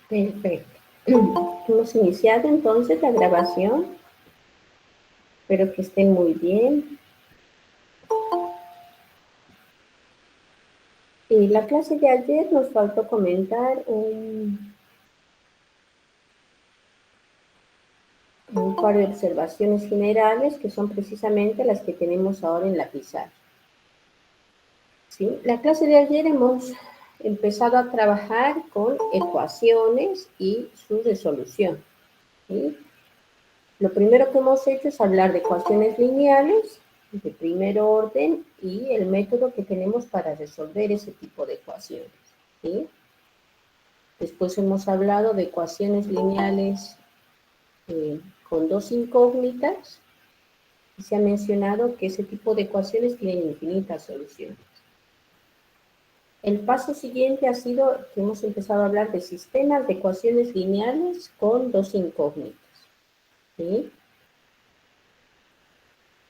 Perfecto. Hemos iniciado entonces la grabación. Espero que estén muy bien. Y la clase de ayer nos faltó comentar un par de observaciones generales que son precisamente las que tenemos ahora en la pizarra. ¿Sí? La clase de ayer hemos empezado a trabajar con ecuaciones y su resolución. ¿Sí? Lo primero que hemos hecho es hablar de ecuaciones lineales de primer orden y el método que tenemos para resolver ese tipo de ecuaciones. ¿Sí? Después hemos hablado de ecuaciones lineales con dos incógnitas y se ha mencionado que ese tipo de ecuaciones tienen infinitas soluciones. El paso siguiente ha sido que hemos empezado a hablar de sistemas de ecuaciones lineales con dos incógnitas. ¿Sí?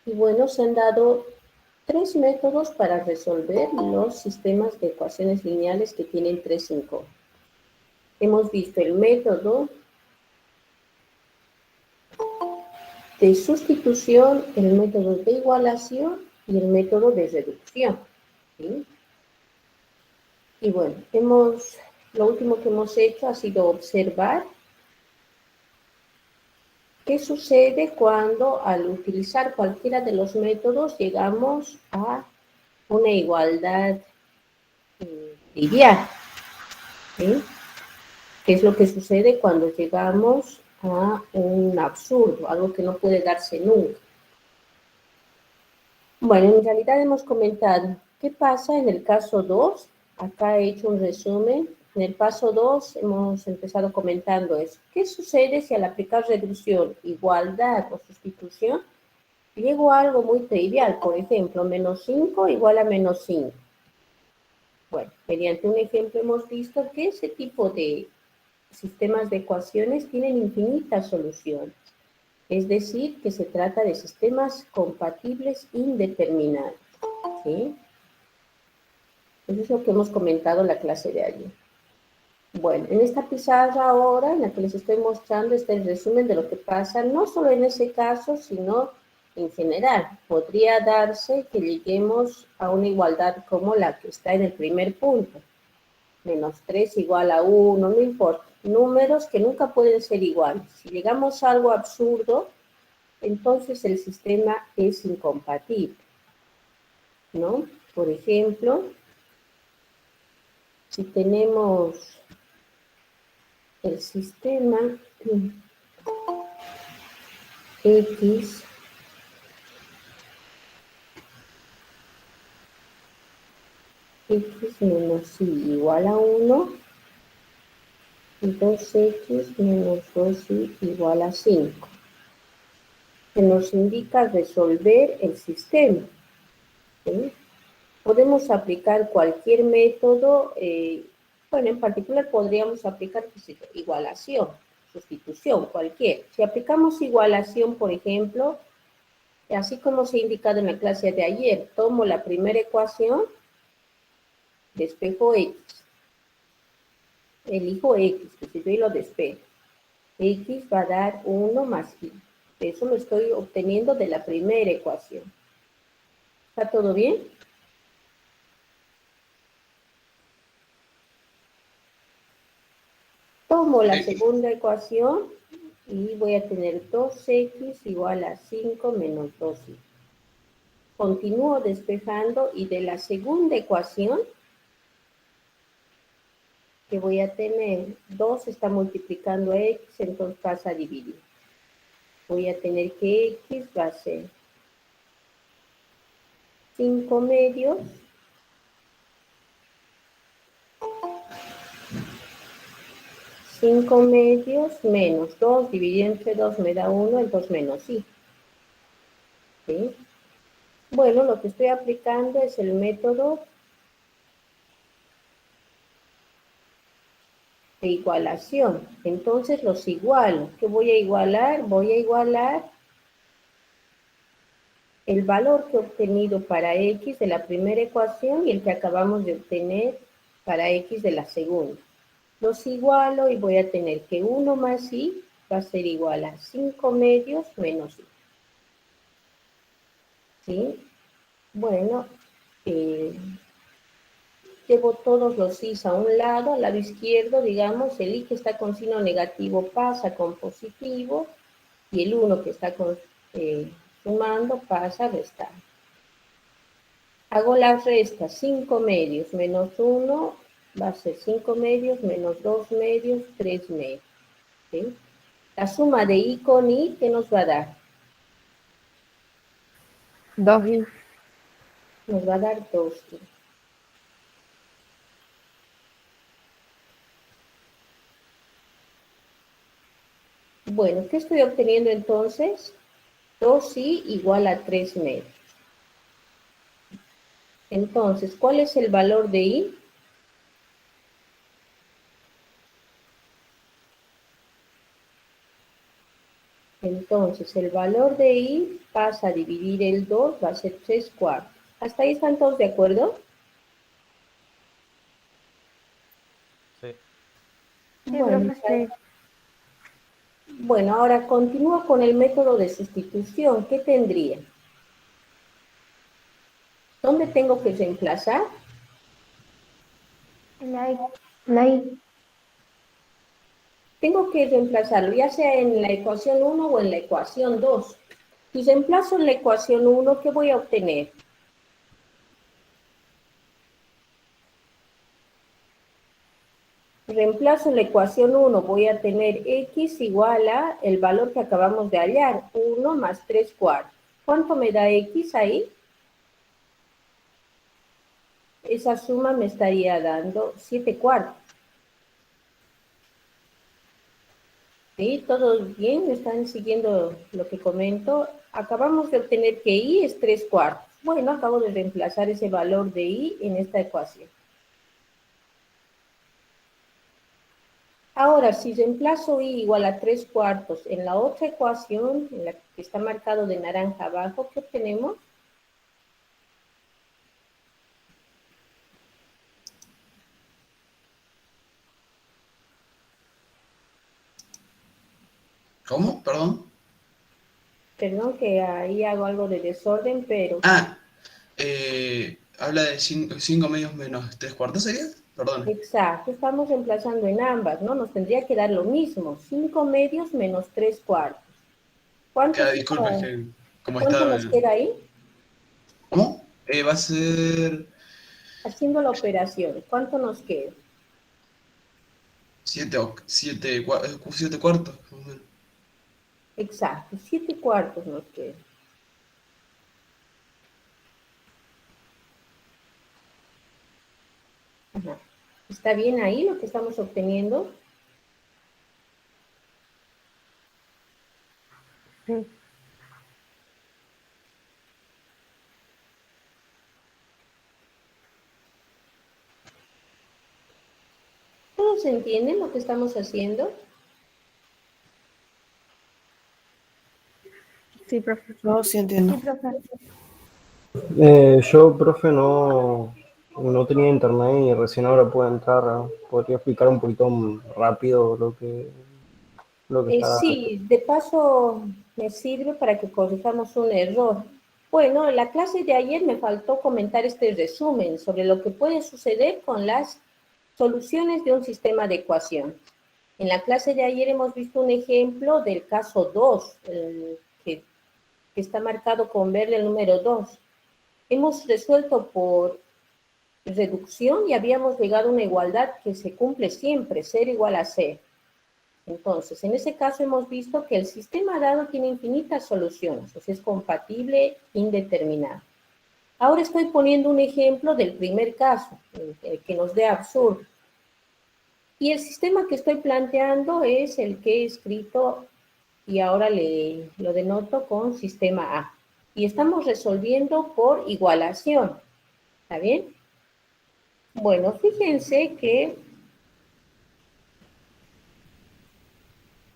Y bueno, se han dado tres métodos para resolver los sistemas de ecuaciones lineales que tienen tres incógnitas. Hemos visto el método de sustitución, el método de igualación y el método de reducción. ¿Sí? Y bueno, lo último que hemos hecho ha sido observar qué sucede cuando al utilizar cualquiera de los métodos llegamos a una igualdad trivial. ¿Sí? ¿Qué es lo que sucede cuando llegamos a un absurdo, algo que no puede darse nunca? Bueno, en realidad hemos comentado qué pasa en el caso 2. Acá he hecho un resumen. En el paso 2 hemos empezado comentando eso. ¿Qué sucede si al aplicar reducción, igualdad o sustitución llego a algo muy trivial? Por ejemplo, menos 5 igual a menos 5. Bueno, mediante un ejemplo hemos visto que ese tipo de sistemas de ecuaciones tienen infinitas soluciones. Es decir, que se trata de sistemas compatibles indeterminados. ¿Sí? Eso es lo que hemos comentado en la clase de ayer. Bueno, en esta pizarra ahora, en la que les estoy mostrando, está el resumen de lo que pasa, no solo en ese caso, sino en general. Podría darse que lleguemos a una igualdad como la que está en el primer punto. Menos 3 igual a 1, no importa. Números que nunca pueden ser iguales. Si llegamos a algo absurdo, entonces el sistema es incompatible, ¿no? Por ejemplo, si tenemos el sistema X menos Y igual a 1 y 2X menos 2Y igual a 5, que nos indica resolver el sistema. ¿Sí? Podemos aplicar cualquier método, bueno, en particular podríamos aplicar igualación, sustitución, cualquier. Si aplicamos igualación, por ejemplo, así como se ha indicado en la clase de ayer, tomo la primera ecuación, despejo X, elijo X, que si yo lo despejo, X va a dar 1 más Y. Eso lo estoy obteniendo de la primera ecuación. ¿Está todo bien? Tomo la segunda ecuación y voy a tener 2X igual a 5 menos 2Y. Continúo despejando y de la segunda ecuación que voy a tener, 2 está multiplicando a X, entonces pasa a dividir. Voy a tener que X va a ser 5 medios menos 2 dividido entre 2 me da 1, entonces menos Y. ¿Sí? Bueno, lo que estoy aplicando es el método de igualación. Entonces los igualo. ¿Qué voy a igualar? Voy a igualar el valor que he obtenido para X de la primera ecuación y el que acabamos de obtener para X de la segunda. Los igualo y voy a tener que 1 más i va a ser igual a 5 medios menos i. ¿Sí? Bueno, llevo todos los i's a un lado izquierdo, digamos, el i que está con signo negativo pasa con positivo y el 1 que está sumando pasa a restar. Hago las restas, 5 medios menos 1 va a ser 5 medios menos 2 medios, 3 medios. ¿Sí? La suma de i con i, ¿qué nos va a dar? 2i. Nos va a dar 2i. Bueno, ¿qué estoy obteniendo entonces? 2i igual a 3 medios. Entonces, ¿cuál es el valor de i? Entonces, el valor de i pasa a dividir el 2, va a ser 3 cuartos. ¿Hasta ahí están todos de acuerdo? Sí. Sí, Bueno, profe, sí. bueno, ahora continúo con el método de sustitución. ¿Qué tendría? ¿Dónde tengo que reemplazar? La i. Tengo que reemplazarlo, ya sea en la ecuación 1 o en la ecuación 2. Si reemplazo en la ecuación 1, ¿qué voy a obtener? Reemplazo en la ecuación 1, voy a tener x igual a el valor que acabamos de hallar, 1 más 3 cuartos. ¿Cuánto me da x ahí? Esa suma me estaría dando 7 cuartos. ¿Sí? ¿Todos bien? ¿Me están siguiendo lo que comento? Acabamos de obtener que i es 3 cuartos. Bueno, acabo de reemplazar ese valor de i en esta ecuación. Ahora, si reemplazo i igual a 3 cuartos en la otra ecuación, en la que está marcado de naranja abajo, ¿qué obtenemos? ¿Cómo? Perdón. Perdón que ahí hago algo de desorden, pero Ah, habla de 5 medios menos 3 cuartos, ¿sería? Perdón. exacto, estamos reemplazando en ambas, ¿no? Nos tendría que dar lo mismo, 5 medios menos 3 cuartos. ¿Cuánto, Disculpe, es que como cuánto está... nos queda ahí? ¿Cómo? Va a ser Haciendo la operación, ¿cuánto nos queda? 7 cuartos, más o menos. Exacto, 7 cuartos nos queda. Ajá. ¿Está bien ahí lo que estamos obteniendo? Sí. ¿Todos entienden lo que estamos haciendo? Sí, profe. No, sí entiendo. Sí, profe. Yo, profe, no tenía internet y recién ahora puedo entrar. ¿Podría explicar un poquito rápido lo que está? Sí, de paso me sirve para que corrijamos un error. Bueno, en la clase de ayer me faltó comentar este resumen sobre lo que puede suceder con las soluciones de un sistema de ecuación. En la clase de ayer hemos visto un ejemplo del caso 2, que, que está marcado con verde el número 2. Hemos resuelto por reducción y habíamos llegado a una igualdad que se cumple siempre, 0 igual a 0. Entonces, en ese caso hemos visto que el sistema dado tiene infinitas soluciones, o sea, es compatible indeterminado. Ahora estoy poniendo un ejemplo del primer caso, el que nos dé absurdo. Y el sistema que estoy planteando es el que he escrito y ahora lo denoto con sistema A. Y estamos resolviendo por igualación. ¿Está bien? Bueno, fíjense que,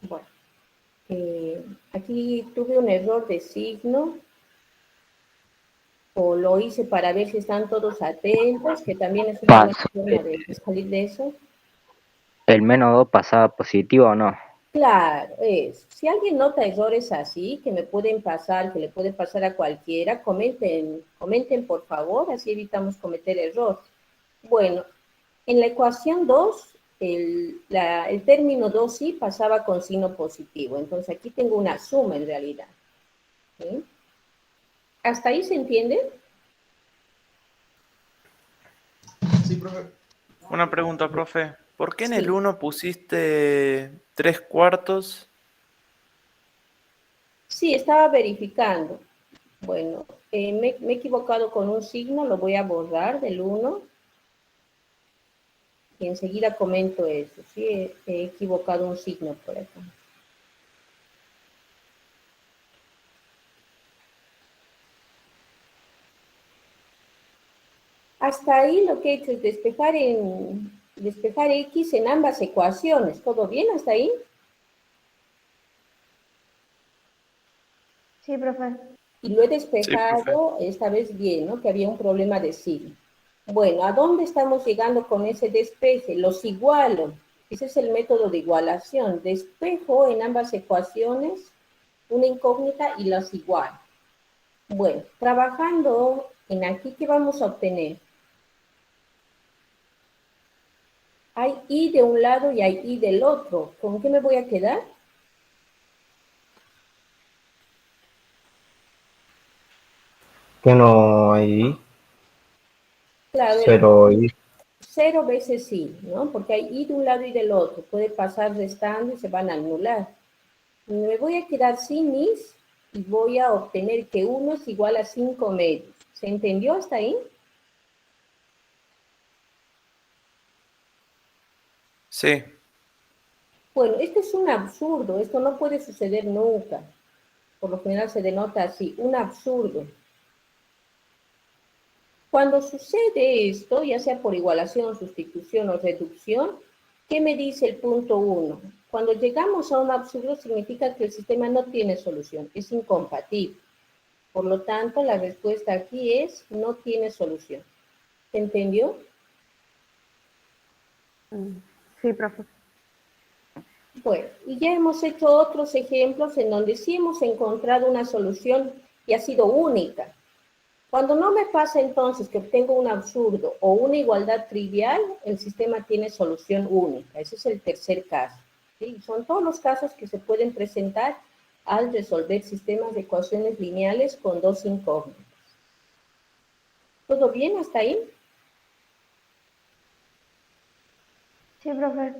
bueno, aquí tuve un error de signo, o lo hice para ver si están todos atentos, que también es una buena forma de salir de eso. ¿El -2 pasaba positivo o no? Claro, es. Si alguien nota errores así, que me pueden pasar, que le puede pasar a cualquiera, comenten por favor, así evitamos cometer errores. Bueno, en la ecuación 2, el término 2 sí pasaba con signo positivo, entonces aquí tengo una suma en realidad. ¿Sí? ¿Hasta ahí se entiende? Sí, profe. Una pregunta, profe. ¿Por qué en el Sí. 1 pusiste 3/4? Sí, estaba verificando. Bueno, me he equivocado con un signo, lo voy a borrar del 1 y enseguida comento eso. Sí, he equivocado un signo por acá. Hasta ahí lo que he hecho es despejar X en ambas ecuaciones. ¿Todo bien hasta ahí? Sí, profe. Y lo he Sí, profe. despejado esta vez bien, ¿no? Que había un problema de signo. Bueno, ¿a dónde estamos llegando con ese despeje? Los igualo. Ese es el método de igualación. Despejo en ambas ecuaciones una incógnita y las igualo. Bueno, trabajando en aquí, ¿qué vamos a obtener? Hay y de un lado y hay y del otro. ¿Con qué me voy a quedar? Que no hay Claro, el 0 y 0 veces sí, ¿no? Porque hay y de un lado y del otro. Puede pasar restando y se van a anular. Me voy a quedar sin is y voy a obtener que 1 es igual a 5 medios. ¿Se entendió hasta ahí? Sí. Bueno, esto es un absurdo. Esto no puede suceder nunca. Por lo general se denota así, un absurdo. Cuando sucede esto, ya sea por igualación, sustitución o reducción, ¿qué me dice el punto 1? Cuando llegamos a un absurdo significa que el sistema no tiene solución, es incompatible. Por lo tanto, la respuesta aquí es no tiene solución. ¿Se entendió? Sí, profe. Bueno, y ya hemos hecho otros ejemplos en donde sí hemos encontrado una solución y ha sido única. Cuando no me pasa entonces que obtengo un absurdo o una igualdad trivial, el sistema tiene solución única. Ese es el tercer caso. ¿Sí? Son todos los casos que se pueden presentar al resolver sistemas de ecuaciones lineales con dos incógnitas. ¿Todo bien hasta ahí? Sí, profe.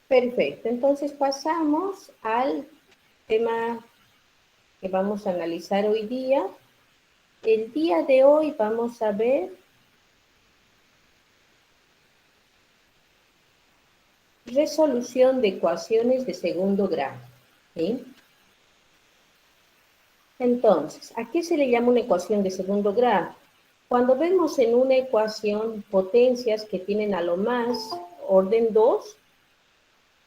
Perfecto. Entonces pasamos al tema que vamos a analizar hoy día. El día de hoy vamos a ver resolución de ecuaciones de segundo grado. ¿Sí? Entonces, ¿a qué se le llama una ecuación de segundo grado? Cuando vemos en una ecuación potencias que tienen a lo más orden 2,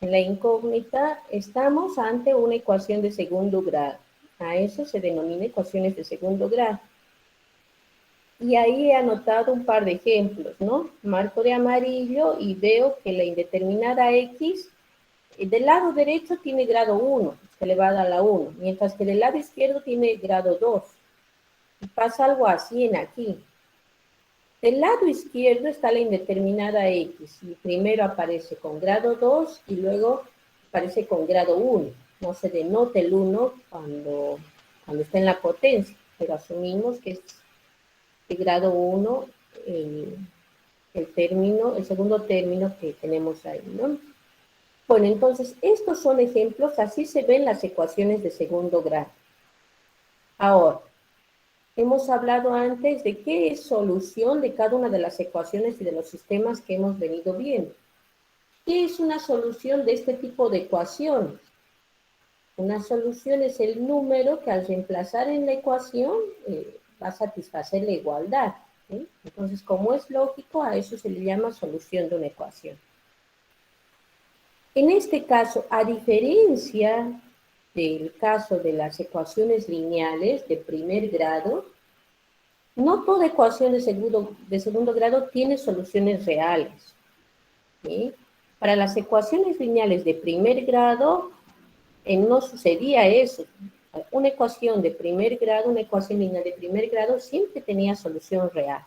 en la incógnita estamos ante una ecuación de segundo grado. A eso se denomina ecuaciones de segundo grado. Y ahí he anotado un par de ejemplos, ¿no? Marco de amarillo y veo que la indeterminada X del lado derecho tiene grado 1, elevada a la 1, mientras que del lado izquierdo tiene grado 2. Y pasa algo así en aquí. Del lado izquierdo está la indeterminada X, y primero aparece con grado 2 y luego aparece con grado 1. No se denota el 1 cuando está en la potencia, pero asumimos que es de grado 1 el segundo término que tenemos ahí, ¿no? Bueno, entonces, estos son ejemplos, así se ven las ecuaciones de segundo grado. Ahora, hemos hablado antes de qué es solución de cada una de las ecuaciones y de los sistemas que hemos venido viendo. ¿Qué es una solución de este tipo de ecuaciones? Una solución es el número que al reemplazar en la ecuación va a satisfacer la igualdad. ¿Sí? Entonces, como es lógico, a eso se le llama solución de una ecuación. En este caso, a diferencia del caso de las ecuaciones lineales de primer grado, no toda ecuación de segundo grado tiene soluciones reales. ¿Sí? Para las ecuaciones lineales de primer grado, no sucedía eso. Una ecuación de primer grado, una ecuación lineal de primer grado, siempre tenía solución real.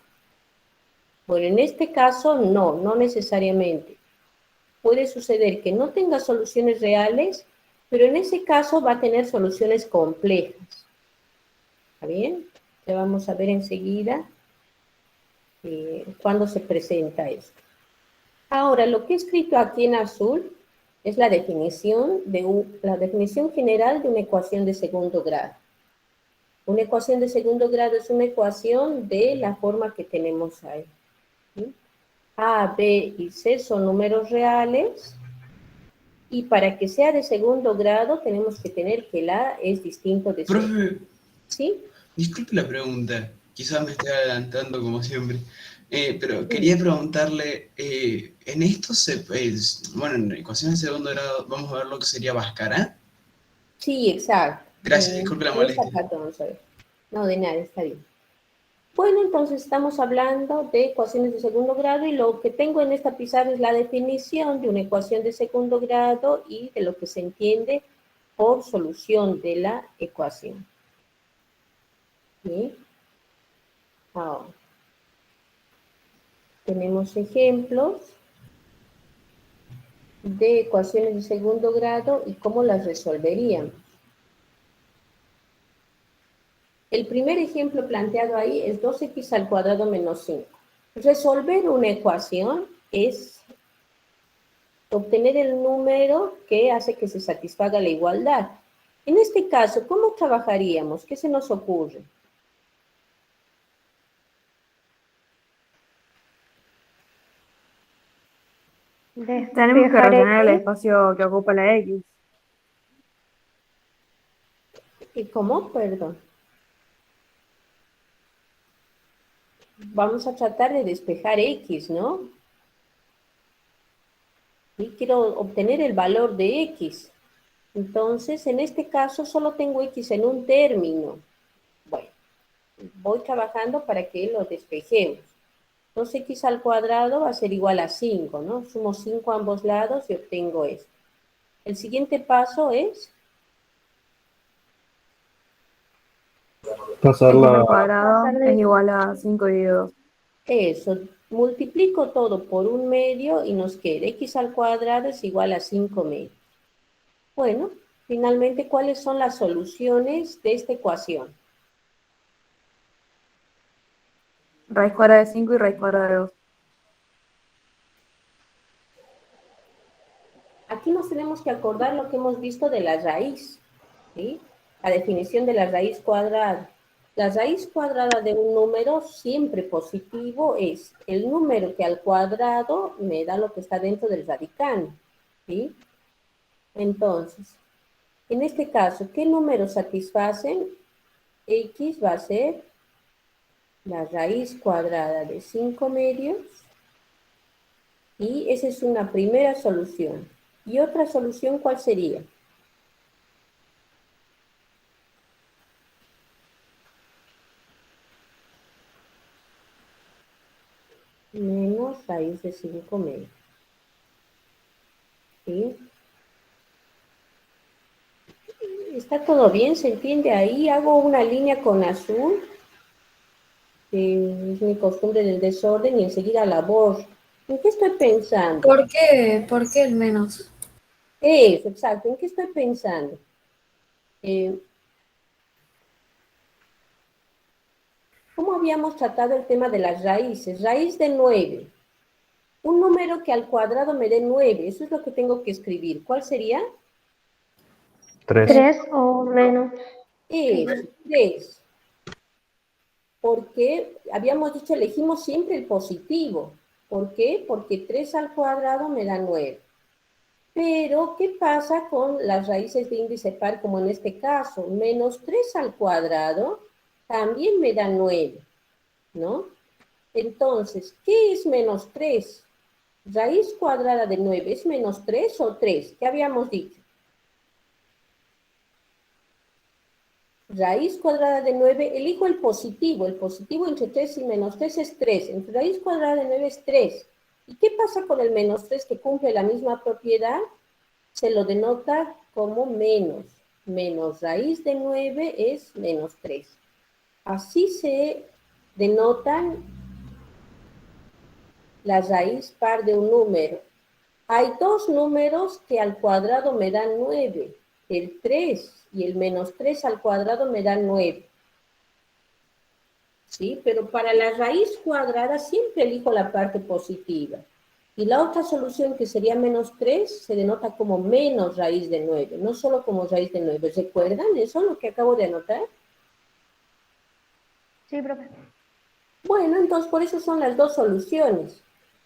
Bueno, en este caso, no necesariamente. Puede suceder que no tenga soluciones reales, pero en ese caso va a tener soluciones complejas. ¿Está bien? Ya vamos a ver enseguida cuándo se presenta esto. Ahora, lo que he escrito aquí en azul es la definición general de una ecuación de segundo grado. Una ecuación de segundo grado es una ecuación de la forma que tenemos ahí. ¿Sí? A, B y C son números reales, y para que sea de segundo grado tenemos que tener que el A es distinto de C. Profe, ¿Sí? disculpe la pregunta, quizás me esté adelantando como siempre, pero Sí. quería preguntarle, en esto bueno, en ecuaciones de segundo grado, vamos a ver lo que sería Bhaskara. Sí, exacto. Gracias, disculpe la En esta molestia. parte vamos a ver. No, de nada, está bien. Bueno, entonces estamos hablando de ecuaciones de segundo grado y lo que tengo en esta pizarra es la definición de una ecuación de segundo grado y de lo que se entiende por solución de la ecuación. ¿Sí? Ahora, tenemos ejemplos de ecuaciones de segundo grado y cómo las resolveríamos. El primer ejemplo planteado ahí es 2x al cuadrado menos 5. Resolver una ecuación es obtener el número que hace que se satisfaga la igualdad. En este caso, ¿cómo trabajaríamos? ¿Qué se nos ocurre? Tenemos que rellenar el espacio que ocupa la X. ¿Y cómo? Perdón. Vamos a tratar de despejar X, ¿no? Y quiero obtener el valor de X. Entonces, en este caso, solo tengo X en un término. Bueno, voy trabajando para que lo despejemos. 2x al cuadrado va a ser igual a 5, ¿no? Sumo 5 a ambos lados y obtengo esto. El siguiente paso es Pasar X al la, cuadrado es igual a 5 dividido 2. eso. Multiplico todo por un medio y nos queda x al cuadrado es igual a 5 medios. Bueno, finalmente, ¿cuáles son las soluciones de esta ecuación? Raíz cuadrada de 5 y raíz cuadrada de 2. Aquí nos tenemos que acordar lo que hemos visto de la raíz, ¿sí? La definición de la raíz cuadrada. La raíz cuadrada de un número siempre positivo es el número que al cuadrado me da lo que está dentro del radicando, ¿sí? Entonces, en este caso, ¿qué números satisfacen? X va a ser la raíz cuadrada de 5 medios y esa es una primera solución. ¿Y otra solución cuál sería? Menos raíz de 5 medios. ¿Sí? ¿Está todo bien? ¿Se entiende ahí? Hago una línea con azul, que es mi costumbre del desorden, y enseguida la borro. ¿En qué estoy pensando? ¿Por qué? ¿Por qué el menos? Eso, exacto. ¿En qué estoy pensando? ¿Cómo habíamos tratado el tema de las raíces? Raíz de 9. Un número que al cuadrado me dé 9. Eso es lo que tengo que escribir. ¿Cuál sería? 3. 3 o menos. Eso, 3. Porque habíamos dicho, elegimos siempre el positivo. ¿Por qué? Porque 3 al cuadrado me da 9. Pero, ¿qué pasa con las raíces de índice par, como en este caso? Menos 3 al cuadrado también me da 9, ¿no? Entonces, ¿qué es menos 3? Raíz cuadrada de 9, ¿es menos 3 o 3? ¿Qué habíamos dicho? Raíz cuadrada de 9, elijo el positivo entre 3 y menos 3 es 3, entre raíz cuadrada de 9 es 3. ¿Y qué pasa con el menos 3 que cumple la misma propiedad? Se lo denota como menos. Menos raíz de 9 es menos 3. Así se denotan la raíz par de un número. Hay dos números que al cuadrado me dan 9. El 3 y el menos 3 al cuadrado me dan 9. ¿Sí? Pero para la raíz cuadrada siempre elijo la parte positiva. Y la otra solución, que sería menos 3, se denota como menos raíz de 9, no solo como raíz de 9. ¿Recuerdan eso, lo que acabo de anotar? Sí, profe. Bueno, entonces por eso son las dos soluciones.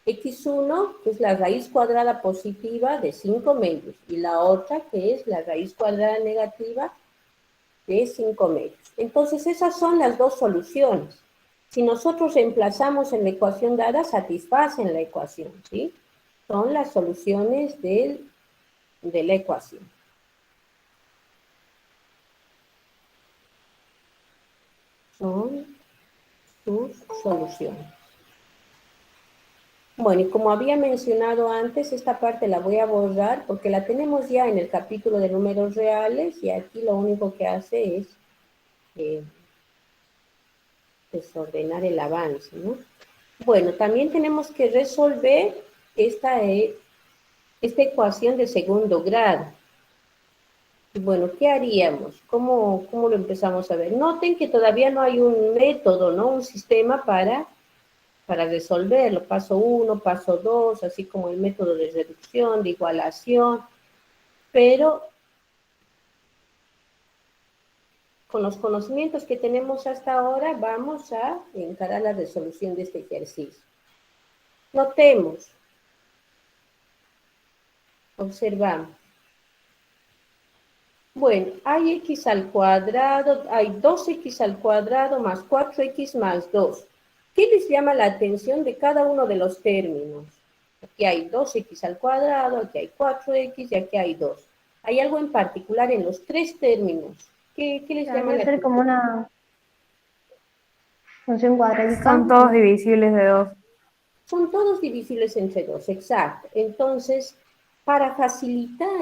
X1, que es la raíz cuadrada positiva de 5 medios, y la otra, que es la raíz cuadrada negativa de 5 medios. Entonces esas son las dos soluciones. Si nosotros reemplazamos en la ecuación dada, satisfacen la ecuación, ¿sí? Son las soluciones de la ecuación. Son sus soluciones. Bueno, y como había mencionado antes, esta parte la voy a borrar porque la tenemos ya en el capítulo de números reales y aquí lo único que hace es desordenar el avance, ¿no? Bueno, también tenemos que resolver esta ecuación de segundo grado. Bueno, ¿qué haríamos? ¿Cómo lo empezamos a ver? Noten que todavía no hay un método, ¿no? Un sistema para resolverlo. Paso 1, paso 2, así como el método de reducción, de igualación. Pero con los conocimientos que tenemos hasta ahora, vamos a encarar la resolución de este ejercicio. Notemos. Observamos. Bueno, hay x al cuadrado, hay 2x al cuadrado más 4x más 2. ¿Qué les llama la atención de cada uno de los términos? Aquí hay 2x al cuadrado, aquí hay 4x y aquí hay 2. ¿Hay algo en particular en los tres términos? ¿Qué les llama la Debe ser atención? como una función cuadrática. Son todos divisibles de 2. Son todos divisibles entre 2, exacto. Entonces, para facilitar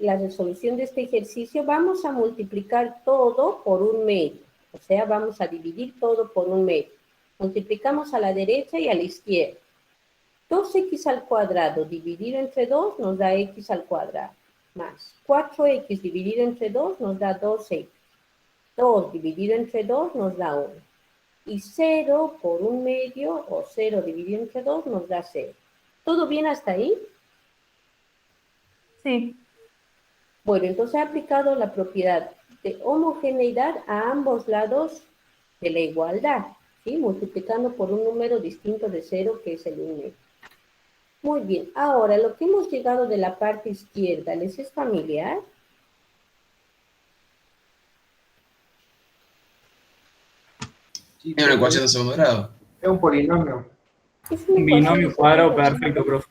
la resolución de este ejercicio, vamos a multiplicar todo por un medio. O sea, vamos a dividir todo por un medio. Multiplicamos a la derecha y a la izquierda. 2x al cuadrado dividido entre 2 nos da x al cuadrado. Más 4x dividido entre 2 nos da 2x. 2 dividido entre 2 nos da 1. Y 0 por un medio, o 0 dividido entre 2, nos da 0. ¿Todo bien hasta ahí? Sí. Bueno, entonces he aplicado la propiedad de homogeneidad a ambos lados de la igualdad, ¿sí? Multiplicando por un número distinto de 0, que es el 1. Muy bien, ahora lo que hemos llegado de la parte izquierda, ¿les es familiar? Es una ecuación de segundo grado. Es un polinomio. Es una Un ecuación binomio de cuadrado segundo grado. perfecto, profe.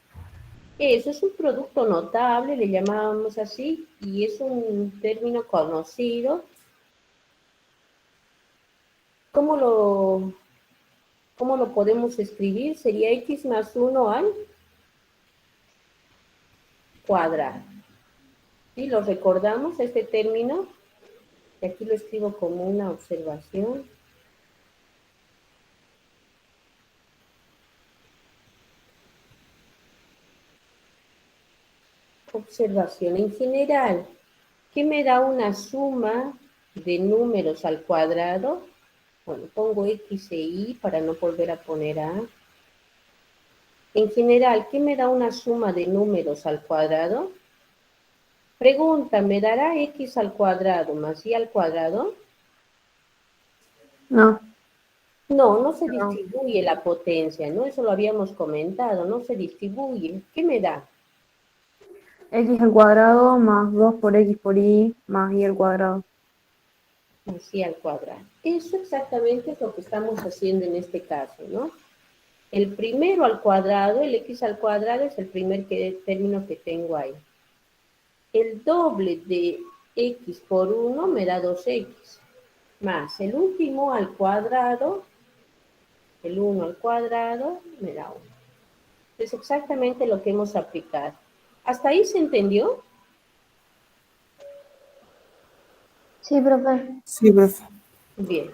Eso es un producto notable, le llamábamos así, y es un término conocido. ¿Cómo lo podemos escribir? Sería x más 1 al cuadrado. ¿Sí? ¿Lo recordamos, este término? Y aquí lo escribo como una observación. Observación en general. ¿Qué me da una suma de números al cuadrado? Bueno, pongo x e y para no volver a poner a. En general, ¿qué me da una suma de números al cuadrado? Pregunta, ¿me dará x al cuadrado más y al cuadrado? No. No se distribuye la potencia, ¿no? Eso lo habíamos comentado, no se distribuye. ¿Qué me da? X al cuadrado más 2 por X por Y más Y al cuadrado. Así al cuadrado. Eso exactamente es lo que estamos haciendo en este caso, ¿no? El primero al cuadrado, el x al cuadrado, es el primer término que tengo ahí. El doble de x por 1 me da 2x. Más el último al cuadrado, el 1 al cuadrado, me da 1. Es exactamente lo que hemos aplicado. ¿Hasta ahí se entendió? Sí, profe. Sí, profe. Bien.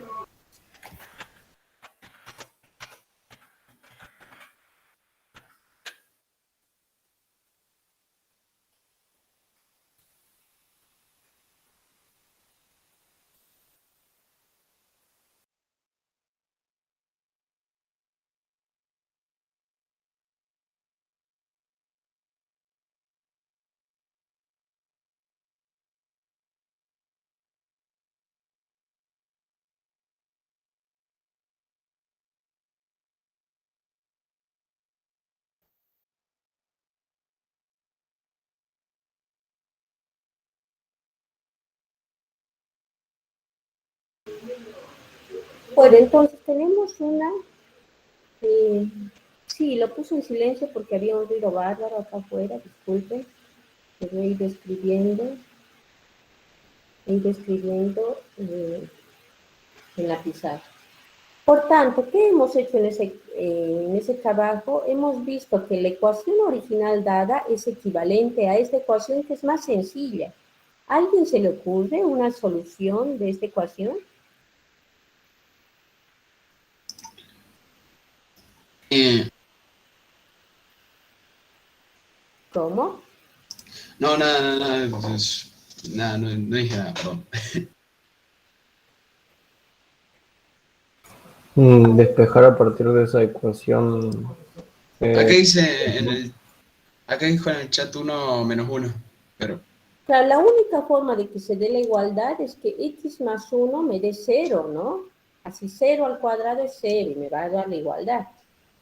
Bueno, entonces tenemos una... sí, lo puse en silencio porque había un ruido bárbaro acá afuera, disculpen. Lo he ido escribiendo en la pizarra. Por tanto, ¿qué hemos hecho en ese trabajo? Hemos visto que la ecuación original dada es equivalente a esta ecuación que es más sencilla. ¿A alguien se le ocurre una solución de esta ecuación? ¿Cómo? No, nada, no dije nada, perdón. Despejar a partir de esa ecuación. Acá dice acá dijo en el chat 1 menos 1, pero Claro, la única forma de que se dé la igualdad es que x más 1 me dé 0, ¿no? Así 0 al cuadrado es 0 y me va a dar la igualdad.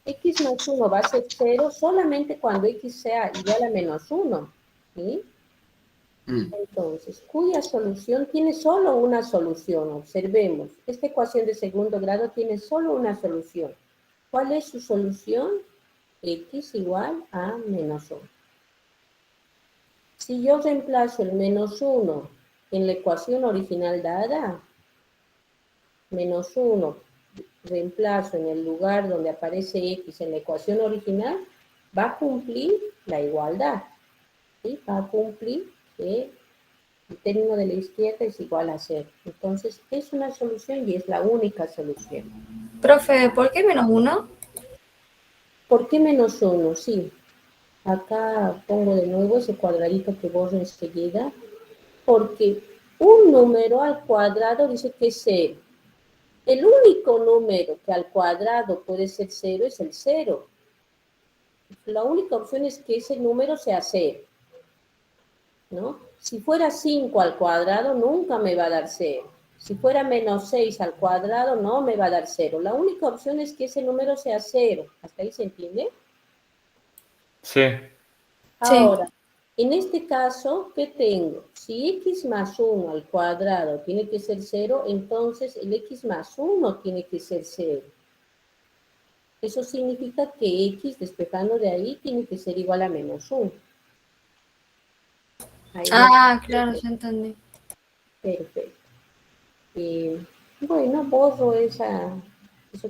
X más 1 va a ser 0 solamente cuando x sea igual a menos 1, ¿sí? Entonces, cuya solución tiene solo una solución. Observemos, esta ecuación de segundo grado tiene solo una solución. ¿Cuál es su solución? X igual a menos 1. Si yo reemplazo el menos 1 en la ecuación original dada, menos 1 reemplazo en el lugar donde aparece x en la ecuación original, va a cumplir la igualdad. ¿Sí? Va a cumplir que el término de la izquierda es igual a 0. Entonces, es una solución y es la única solución. Profe, ¿por qué menos 1? ¿Por qué menos 1? Sí. Acá pongo de nuevo ese cuadradito que borro enseguida. Porque un número al cuadrado dice que es 0. El único número que al cuadrado puede ser 0 es el 0. La única opción es que ese número sea 0. ¿No? Si fuera 5 al cuadrado, nunca me va a dar 0. Si fuera menos 6 al cuadrado, no me va a dar 0. La única opción es que ese número sea 0. ¿Hasta ahí se entiende? Sí. Ahora, en este caso, ¿qué tengo? Si x más 1 al cuadrado tiene que ser 0, entonces el x más 1 tiene que ser 0. Eso significa que x, despejando de ahí, tiene que ser igual a menos 1. Ahí Claro, ya entendí. perfecto. Bueno, borro eso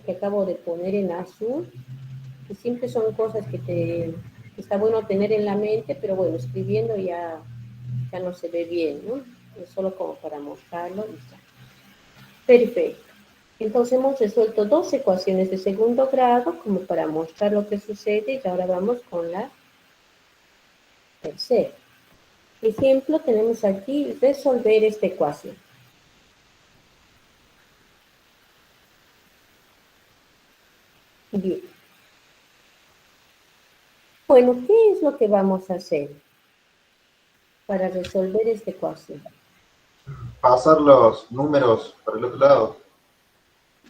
que acabo de poner en azul, que siempre son cosas que está bueno tener en la mente, pero bueno, escribiendo ya no se ve bien, ¿no? Es solo como para mostrarlo y ya. Perfecto. Entonces hemos resuelto dos ecuaciones de segundo grado como para mostrar lo que sucede y ahora vamos con la tercera. Ejemplo, tenemos aquí resolver esta ecuación. Bien. Bueno, ¿qué es lo que vamos a hacer para resolver esta ecuación? Pasar los números para el otro lado.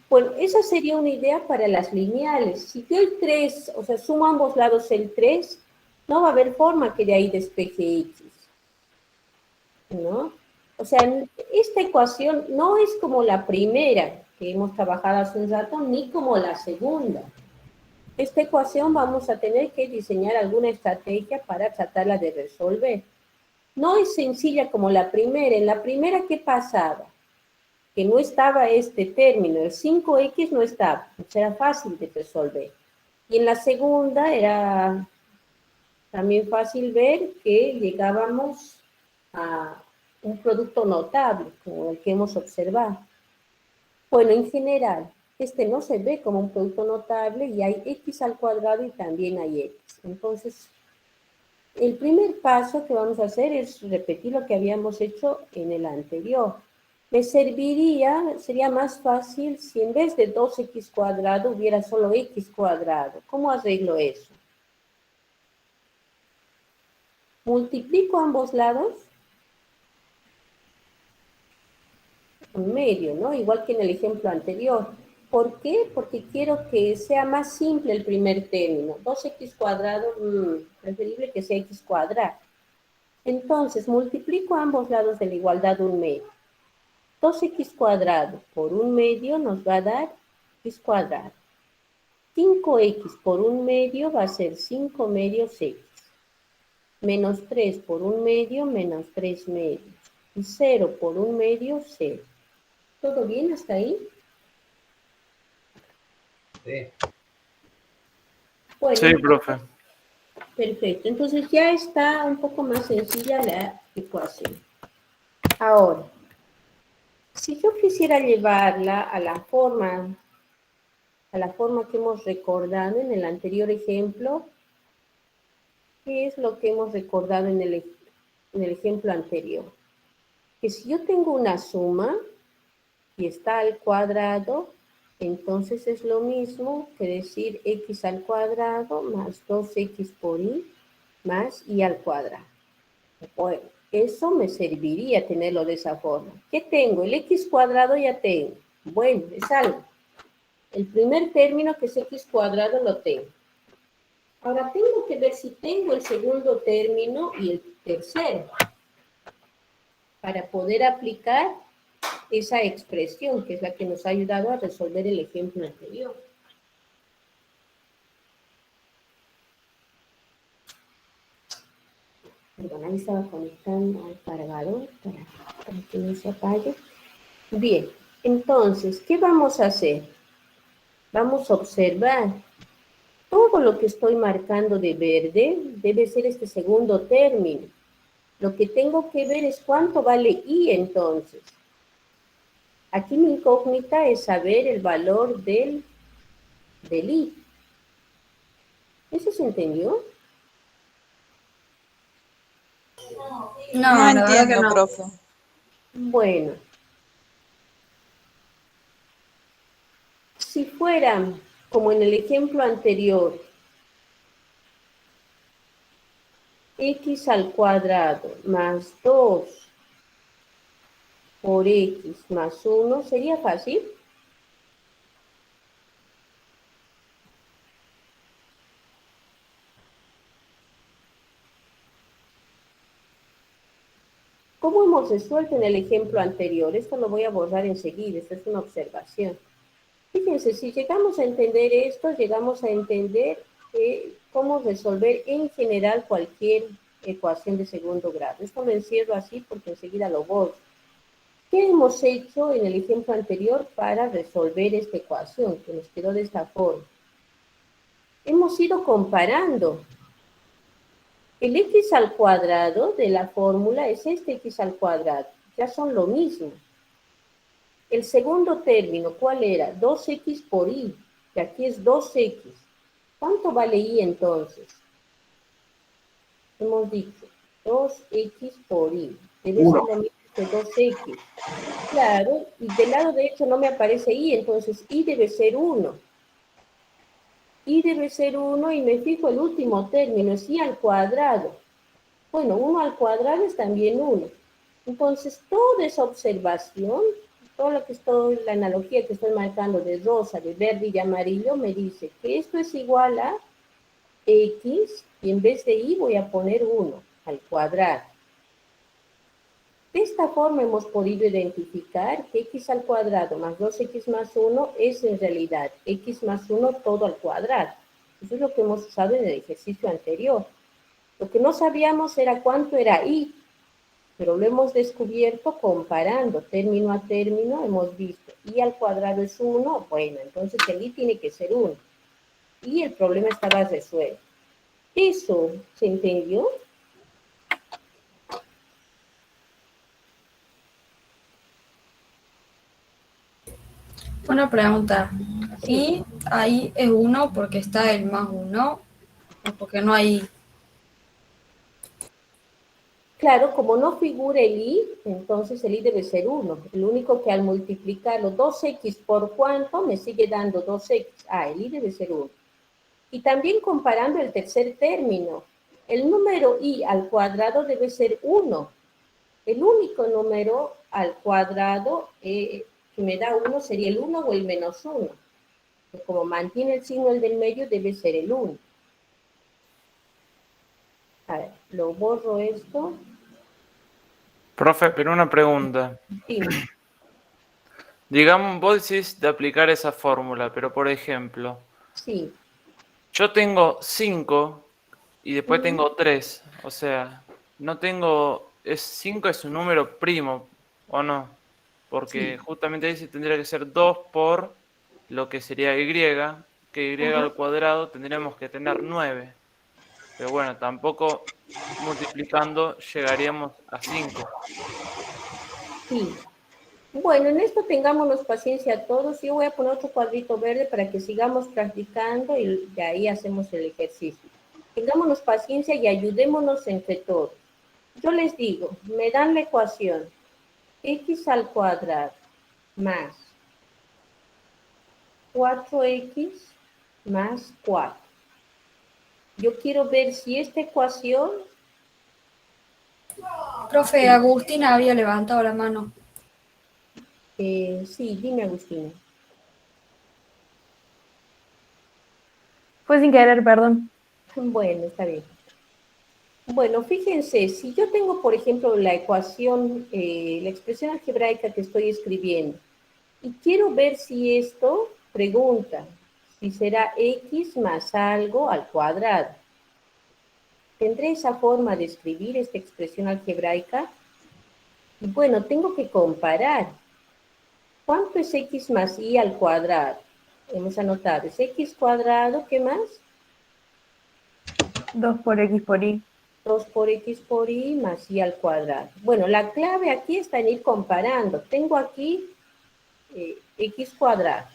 Bueno, esa sería una idea para las lineales. Si yo el 3, o sea, sumo a ambos lados el 3, no va a haber forma que de ahí despeje x, ¿no? O sea, esta ecuación no es como la primera que hemos trabajado hace un rato, ni como la segunda. Esta ecuación vamos a tener que diseñar alguna estrategia para tratarla de resolver. No es sencilla como la primera. En la primera, ¿qué pasaba? Que no estaba este término, el 5x no estaba, era fácil de resolver. Y en la segunda era también fácil ver que llegábamos a un producto notable, como el que hemos observado. Bueno, en general, este no se ve como un producto notable y hay x al cuadrado y también hay x. Entonces, el primer paso que vamos a hacer es repetir lo que habíamos hecho en el anterior. Me serviría, sería más fácil si en vez de 2x cuadrado hubiera solo x cuadrado. ¿Cómo arreglo eso? Multiplico ambos lados un medio, ¿no? Igual que en el ejemplo anterior. ¿Por qué? Porque quiero que sea más simple el primer término. 2x cuadrado, preferible que sea x cuadrado. Entonces, multiplico ambos lados de la igualdad un medio. 2x cuadrado por un medio nos va a dar x cuadrado. 5x por un medio va a ser 5 medios x. Menos 3 por un medio, menos 3 medios. Y 0 por un medio, 0. ¿Todo bien hasta ahí? Sí. Bueno, Sí, profe. perfecto. Entonces ya está un poco más sencilla la ecuación. Ahora, si yo quisiera llevarla a la forma que hemos recordado en el anterior ejemplo, ¿qué es lo que hemos recordado en el ejemplo anterior? Que si yo tengo una suma y está al cuadrado, entonces es lo mismo que decir x al cuadrado más 2x por y más y al cuadrado. Bueno, eso me serviría tenerlo de esa forma. ¿Qué tengo? El x cuadrado ya tengo. Bueno, es algo. El primer término que es x cuadrado lo tengo. Ahora tengo que ver si tengo el segundo término y el tercero para poder aplicar esa expresión que es la que nos ha ayudado a resolver el ejemplo anterior. Perdón, ahí estaba conectando al cargador para que no se apague. Bien, entonces, ¿qué vamos a hacer? Vamos a observar. Todo lo que estoy marcando de verde debe ser este segundo término. Lo que tengo que ver es cuánto vale y entonces. Aquí mi incógnita es saber el valor del i. ¿Eso se entendió? No, la verdad que no. profe. Bueno, si fuera como en el ejemplo anterior, x al cuadrado más 2 por x más 1, ¿sería fácil? ¿Cómo hemos resuelto en el ejemplo anterior? Esto lo voy a borrar enseguida, esta es una observación. Fíjense, si llegamos a entender esto, llegamos a entender cómo resolver en general cualquier ecuación de segundo grado. Esto lo encierro así porque enseguida lo borro. ¿Qué hemos hecho en el ejemplo anterior para resolver esta ecuación que nos quedó de esta forma? Hemos ido comparando. El x al cuadrado de la fórmula es este x al cuadrado. Ya son lo mismo. El segundo término, ¿cuál era? 2x por y, que aquí es 2x. ¿Cuánto vale y entonces? Hemos dicho 2x por y. Debe ser lo mismo que 2x. Claro, y del lado derecho no me aparece y, entonces y debe ser 1. Y debe ser 1 y me fijo el último término, es y al cuadrado. Bueno, 1 al cuadrado es también 1. Entonces, toda esa observación, todo lo que estoy, la analogía que estoy marcando de rosa, de verde y de amarillo, me dice que esto es igual a x, y en vez de y voy a poner 1 al cuadrado. De esta forma hemos podido identificar que x al cuadrado más 2x más 1 es en realidad x más 1 todo al cuadrado. Eso es lo que hemos usado en el ejercicio anterior. Lo que no sabíamos era cuánto era y, pero lo hemos descubierto comparando término a término. Hemos visto y al cuadrado es 1, bueno, entonces el y tiene que ser 1. y el problema estaba resuelto. ¿Eso se entendió? Una pregunta. ¿Y ahí es 1 porque está el más 1 o porque no hay? Claro, como no figura el i, entonces el i debe ser 1. El único que al multiplicarlo 2x por cuánto me sigue dando 2x. Ah, el i debe ser 1. Y también comparando el tercer término, el número i al cuadrado debe ser 1. El único número al cuadrado que me da 1 sería el 1 o el menos 1. Como mantiene el signo el del medio, debe ser el 1. A ver, lo borro esto. Profe, pero una pregunta. Dime. Digamos, vos decís de aplicar esa fórmula, pero por ejemplo, Sí. yo tengo 5 y después tengo 3. O sea, no tengo... 5 es un número primo, ¿o no? Porque Sí. justamente dice tendría que ser 2 por lo que sería y, que y al cuadrado tendríamos que tener 9. Pero bueno, tampoco multiplicando llegaríamos a 5. Sí. Bueno, en esto tengámonos paciencia todos. Yo voy a poner otro cuadrito verde para que sigamos practicando y de ahí hacemos el ejercicio. Tengámonos paciencia y ayudémonos entre todos. Yo les digo, me dan la ecuación x al cuadrado más 4x más 4. Yo quiero ver si esta ecuación... Profe, Agustina había levantado la mano. sí, dime, Agustina. Fue sin querer, perdón. Bueno, está bien. Bueno, fíjense, si yo tengo, por ejemplo, la ecuación, la expresión algebraica que estoy escribiendo, y quiero ver si esto, pregunta, si será x más algo al cuadrado. ¿Tendré esa forma de escribir esta expresión algebraica? Y bueno, tengo que comparar. ¿Cuánto es x más y al cuadrado? Hemos anotado, es x cuadrado, ¿qué más? 2 por x por y. 2 por x por y más y al cuadrado. Bueno, la clave aquí está en ir comparando. Tengo aquí x cuadrado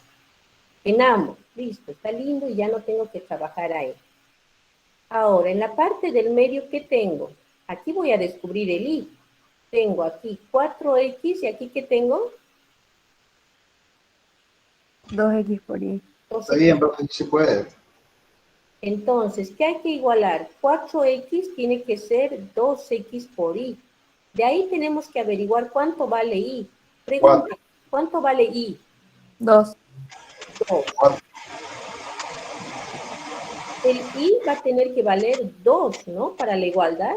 en ambos. Listo, está lindo y ya no tengo que trabajar ahí. Ahora, en la parte del medio, ¿qué tengo? Aquí voy a descubrir el y. Tengo aquí 4x y aquí, ¿qué tengo? 2x por y. Está bien, profe, sí puede. Entonces, ¿qué hay que igualar? 4x tiene que ser 2x por y. De ahí tenemos que averiguar cuánto vale y. Pregunta, ¿cuánto vale y? 2. 2. El y va a tener que valer 2, ¿no? Para la igualdad.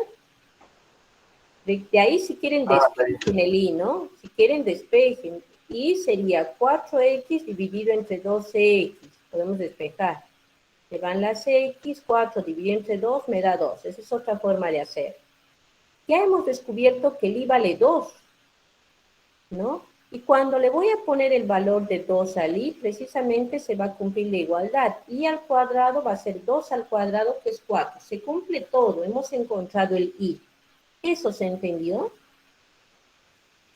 De ahí, si quieren, despejen el y, ¿no? Si quieren, despejen. Y sería 4x dividido entre 12x. Podemos despejar. Se van las x, 4 dividido entre 2 me da 2. Esa es otra forma de hacer. Ya hemos descubierto que el i vale 2, ¿no? Y cuando le voy a poner el valor de 2 al i, precisamente se va a cumplir la igualdad. I al cuadrado va a ser 2 al cuadrado, que es 4. Se cumple todo, hemos encontrado el i. ¿Eso se entendió?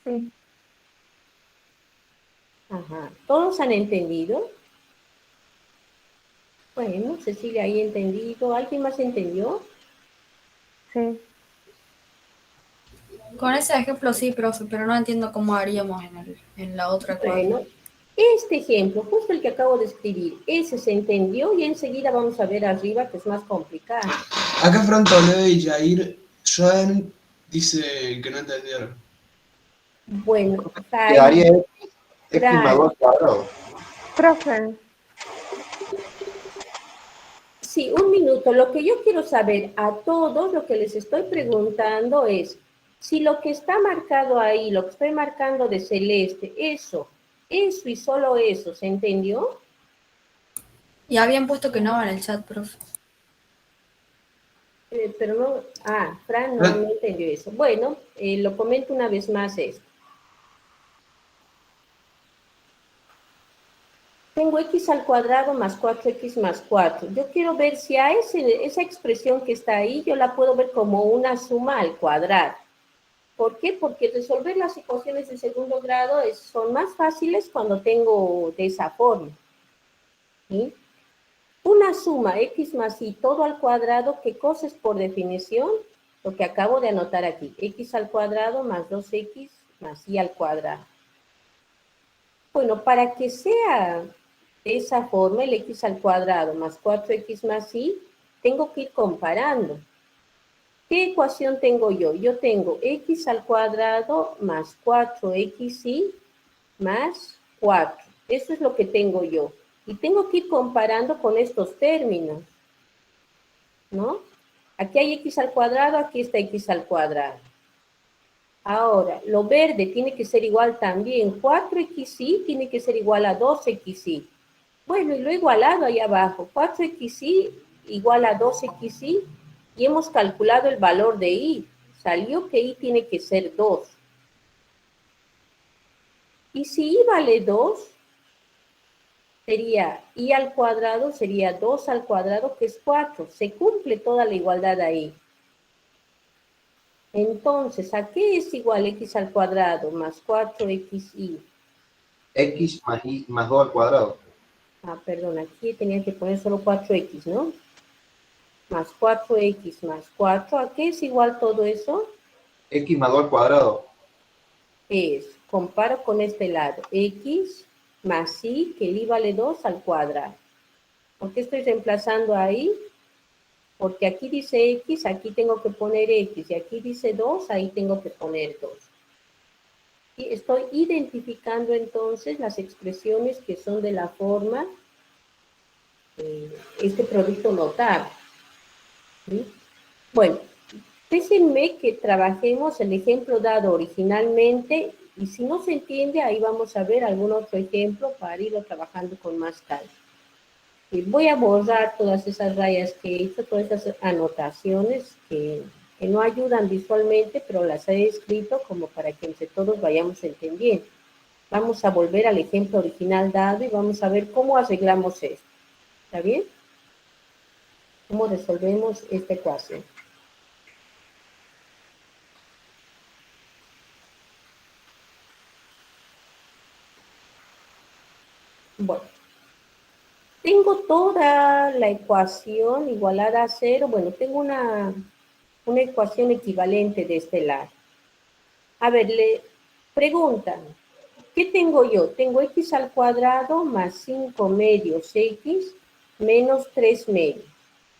Sí. Ajá. ¿Todos han entendido? Bueno, Cecilia ahí entendido. ¿Alguien más entendió? Sí. Con ese ejemplo sí, profe, pero no entiendo cómo haríamos en la otra ecuación. Bueno, este ejemplo, justo el que acabo de escribir, ese se entendió y enseguida vamos a ver arriba que es más complicado. Acá Fran Toledo y Jair Joan dice que no entendieron. Bueno, Quedaría x Fran. más 2 cuadrado. Profe, Sí, un minuto. Lo que yo quiero saber a todos, lo que les estoy preguntando es, si lo que está marcado ahí, lo que estoy marcando de celeste, eso y solo eso, ¿se entendió? Y habían puesto que no en el chat, profe. Pero no, Fran no entendió eso. Bueno, lo comento una vez más esto. tengo x al cuadrado más 4x más 4. Yo quiero ver si a esa expresión que está ahí, yo la puedo ver como una suma al cuadrado. ¿Por qué? Porque resolver las ecuaciones de segundo grado son más fáciles cuando tengo de esa forma. ¿Sí? Una suma x más y todo al cuadrado, ¿qué cosa es por definición? Lo que acabo de anotar aquí, x al cuadrado más 2x más y al cuadrado. Bueno, para que sea de esa forma, el x al cuadrado más 4x más y, tengo que ir comparando. ¿Qué ecuación tengo yo? Yo tengo x al cuadrado más 4xy más 4. Eso es lo que tengo yo. Y tengo que ir comparando con estos términos, ¿no? Aquí hay x al cuadrado, aquí está x al cuadrado. Ahora, lo verde tiene que ser igual también. 4xy tiene que ser igual a 2xy. Bueno, y lo he igualado ahí abajo. 4xy igual a 2xy. Y hemos calculado el valor de y. Salió que y tiene que ser 2. Y si y vale 2, sería y al cuadrado, sería 2 al cuadrado, que es 4. Se cumple toda la igualdad ahí. Entonces, ¿a qué es igual x al cuadrado más 4xy? X más y más 2 al cuadrado. Ah, perdón, aquí tenía que poner solo 4x, ¿no? Más 4x más 4. ¿A qué es igual todo eso? X más 2 al cuadrado. Comparo con este lado, x más y, que el y vale 2 al cuadrado. ¿Por qué estoy reemplazando ahí? Porque aquí dice x, aquí tengo que poner x, y aquí dice 2, ahí tengo que poner 2. Y estoy identificando entonces las expresiones que son de la forma, este producto notable. ¿Sí? Bueno, déjenme que trabajemos el ejemplo dado originalmente, y si no se entiende, ahí vamos a ver algún otro ejemplo para irlo trabajando con más calma. Y voy a borrar todas esas rayas que he hecho, todas esas anotaciones que no ayudan visualmente, pero las he escrito como para que entre todos vayamos entendiendo. Vamos a volver al ejemplo original dado y vamos a ver cómo arreglamos esto. ¿Está bien? ¿Cómo resolvemos esta ecuación? Bueno. Tengo toda la ecuación igualada a 0. Bueno, tengo una ecuación equivalente de este lado. A ver, le preguntan, ¿qué tengo yo? Tengo x al cuadrado más 5 medios x menos 3 medios,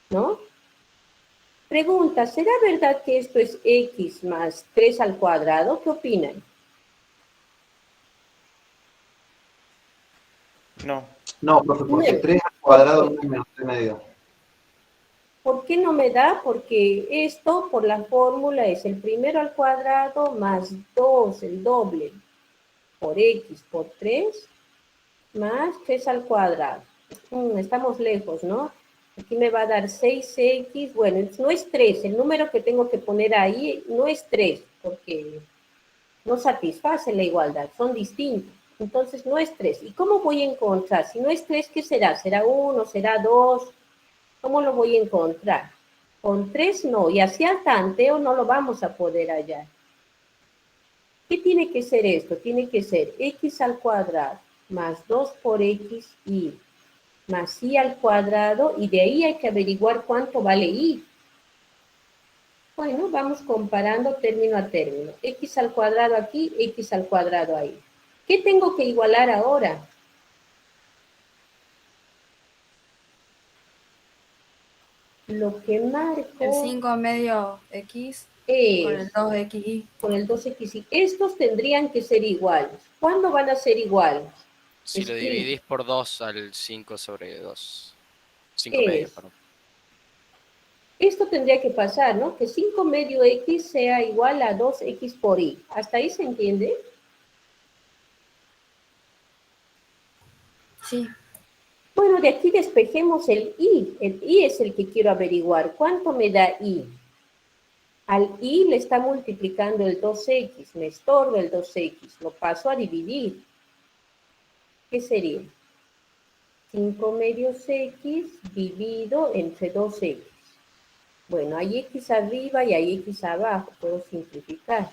¿no? Pregunta, ¿será verdad que esto es x más 3 al cuadrado? ¿Qué opinan? No. No, profe, porque 3 al cuadrado no es menos 3 medio. ¿Por qué no me da? Porque esto por la fórmula es el primero al cuadrado más 2, el doble, por x por 3, más 3 al cuadrado. Estamos lejos, ¿no? Aquí me va a dar 6x, bueno, no es 3, el número que tengo que poner ahí no es 3, porque no satisface la igualdad, son distintos. Entonces no es 3. ¿Y cómo voy a encontrar? Si no es 3, ¿qué será? ¿Será 1? ¿Será 2? ¿Cómo lo voy a encontrar? Con 3 no, y hacia el tanteo no lo vamos a poder hallar. ¿Qué tiene que ser esto? Tiene que ser x al cuadrado más 2 por x y más y al cuadrado, y de ahí hay que averiguar cuánto vale y. Bueno, vamos comparando término a término. X al cuadrado aquí, x al cuadrado ahí. ¿Qué tengo que igualar ahora? Lo que marco... El 5 medio x con el 2xy. Con el 2xy. Estos tendrían que ser iguales. ¿Cuándo van a ser iguales? Si lo dividís por 2 al 5 sobre 2. 5 Es. medios, perdón. Esto tendría que pasar, ¿no? Que 5 medio x sea igual a 2x por y. ¿Hasta ahí se entiende? Sí. Bueno, de aquí despejemos el y. El y es el que quiero averiguar. ¿Cuánto me da y? Al y le está multiplicando el 2x. Me estorba el 2x. Lo paso a dividir. ¿Qué sería? 5 medios x dividido entre 2x. Bueno, hay x arriba y hay x abajo, puedo simplificar.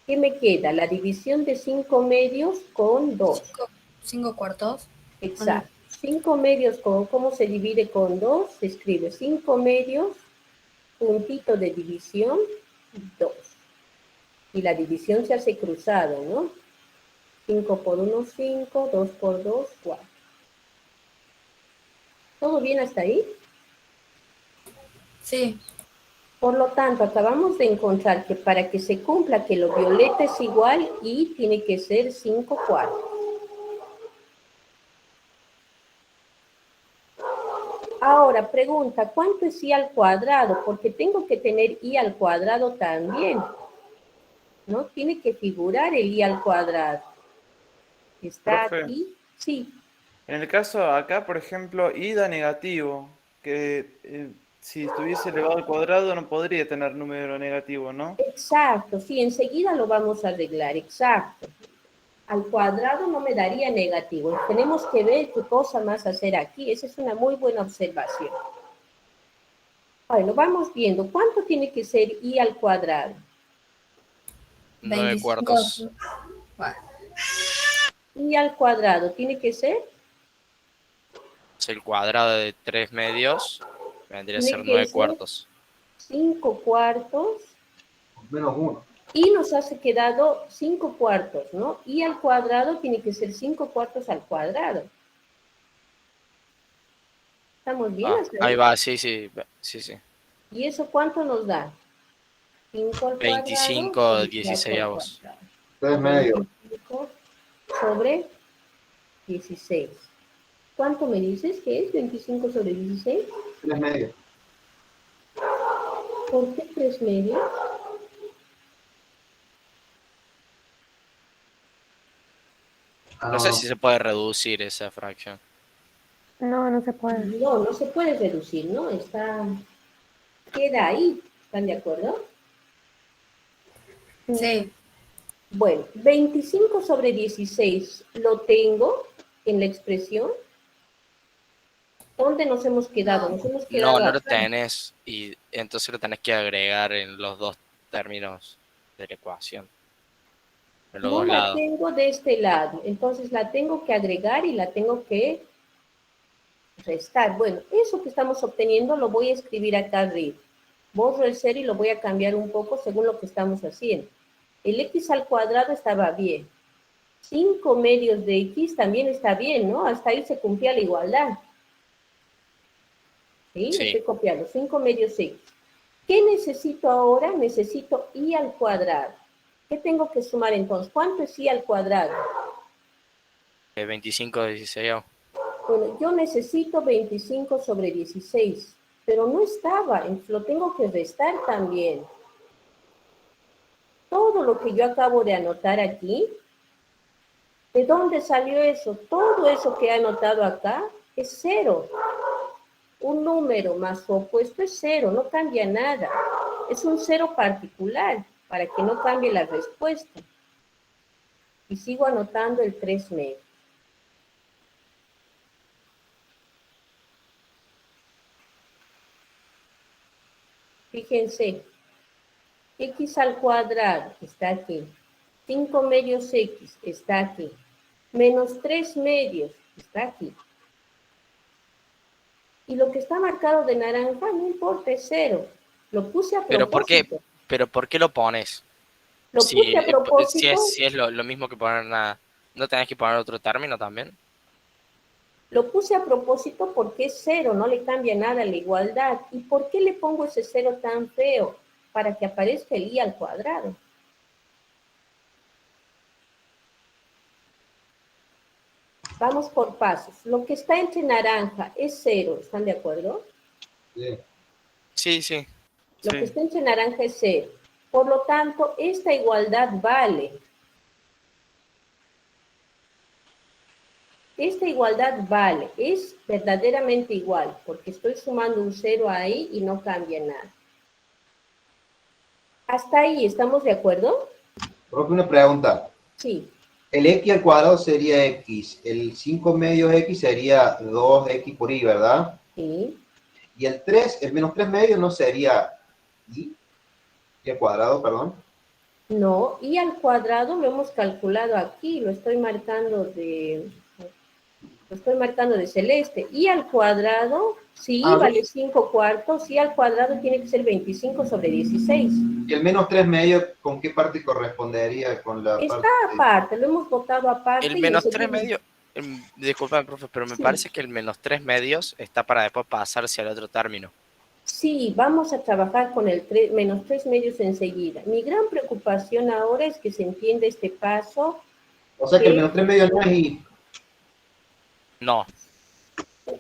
¿Qué me queda? La división de 5 medios con 2. 5 cuartos. Exacto. 5 medios, ¿cómo se divide con 2? Se escribe 5 medios, puntito de división, 2. Y la división se hace cruzado, ¿no? 5 por 1, 5, 2 por 2, 4. ¿Todo bien hasta ahí? Sí. Por lo tanto, acabamos de encontrar que para que se cumpla que lo violeta es igual, y tiene que ser 5 cuartos. Ahora, pregunta, ¿cuánto es i al cuadrado? Porque tengo que tener i al cuadrado también, ¿no? Tiene que figurar el i al cuadrado. ¿Está Profe. aquí? Sí. En el caso acá, por ejemplo, i da negativo, que si estuviese elevado al cuadrado no podría tener número negativo, ¿no? Exacto, sí, enseguida lo vamos a arreglar, exacto. Al cuadrado no me daría negativo. Tenemos que ver qué cosa más hacer aquí. Esa es una muy buena observación. Bueno, vamos viendo. ¿Cuánto tiene que ser i al cuadrado? 9 cuartos. Bueno, I al cuadrado tiene que ser... Es el cuadrado de 3 medios. Vendría a Tiene ser que 9 ser cuartos. 5 cuartos. Menos 1. Y nos ha quedado 5 cuartos, ¿no? I al cuadrado tiene que ser 5 cuartos al cuadrado. ¿Estamos bien Ah, hasta ahí ahí? va, sí, sí, sí, sí. ¿Y eso cuánto nos da? 5 al 25 cuadrado. 16 avos. 3 medios. 25 sobre 16. ¿Cuánto me dices que es 25 sobre 16? 3 medios. ¿Por qué 3 medios? No sé si se puede reducir esa fracción. No, no se puede. No, no se puede reducir, ¿no? Queda ahí. ¿Están de acuerdo? sí. Bueno, 25 sobre 16 lo tengo en la expresión. ¿Dónde nos hemos quedado? Nos hemos quedado No lo acá. tenés y entonces lo tenés que agregar en los dos términos de la ecuación. En los No dos la lados. tengo de este lado, entonces la tengo que agregar y la tengo que restar. Bueno, eso que estamos obteniendo lo voy a escribir acá arriba. Borro el 0 y lo voy a cambiar un poco según lo que estamos haciendo. El x al cuadrado estaba bien. 5 medios de x también está bien, ¿no? Hasta ahí se cumplía la igualdad. ¿Sí? Sí. Estoy copiando. 5 medios x. ¿Qué necesito ahora? Necesito i al cuadrado. ¿Qué tengo que sumar entonces? ¿Cuánto es i al cuadrado? 25 16 avos. Bueno, yo necesito 25 sobre 16, pero no estaba, lo tengo que restar también. Todo lo que yo acabo de anotar aquí, ¿de dónde salió eso? Todo eso que he anotado acá es 0. Un número más su opuesto es 0, no cambia nada. Es un 0 particular, para que no cambie la respuesta. Y sigo anotando el 3 medios. Fíjense, x al cuadrado está aquí, 5 medios x está aquí, menos 3 medios está aquí. Y lo que está marcado de naranja no importa, es 0. Lo puse a propósito. ¿Pero por qué lo pones? Lo puse a propósito. Si es lo mismo que poner nada, ¿no tenés que poner otro término también? Lo puse a propósito porque es 0, no le cambia nada a la igualdad. ¿Y por qué le pongo ese 0 tan feo? Para que aparezca el i al cuadrado. Vamos por pasos. Lo que está entre naranja es 0, ¿están de acuerdo? Sí. Sí. Lo que está entre naranja es 0. Por lo tanto, esta igualdad vale. Esta igualdad vale, es verdaderamente igual, porque estoy sumando un 0 ahí y no cambia nada. ¿Hasta ahí estamos de acuerdo? Profe, una pregunta. Sí. El x al cuadrado sería x, el 5 medios x sería 2x por y, ¿verdad? Sí. Y el menos 3 medios no sería y al cuadrado, perdón. No, y al cuadrado lo hemos calculado aquí, lo estoy marcando de celeste. Y al cuadrado, sí, vale 5 cuartos, y al cuadrado tiene que ser 25 sobre 16. ¿Y el menos 3 medios con qué parte correspondería? Con la Está parte aparte, lo hemos botado aparte. El y menos 3 enseguida- medios, disculpa, profe, pero me Sí. parece que el menos 3 medios está para después pasarse al otro término. Sí, vamos a trabajar con el menos 3 medios enseguida. Mi gran preocupación ahora es que se entienda este paso. O sea que el menos 3 medios no es y. No.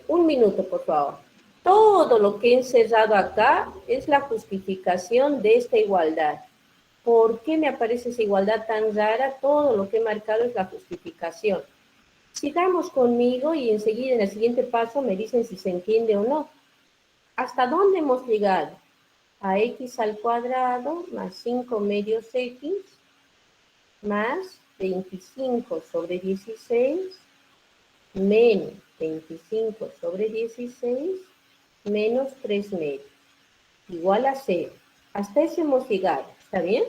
Un minuto, por favor. Todo lo que he encerrado acá es la justificación de esta igualdad. ¿Por qué me aparece esa igualdad tan rara? Todo lo que he marcado es la justificación. Sigamos conmigo y enseguida en el siguiente paso me dicen si se entiende o no. ¿Hasta dónde hemos llegado? A x al cuadrado más 5 medios x más 25 sobre 16 menos 25 sobre 16 menos 3 medios igual a 0. Hasta eso hemos llegado, ¿está bien?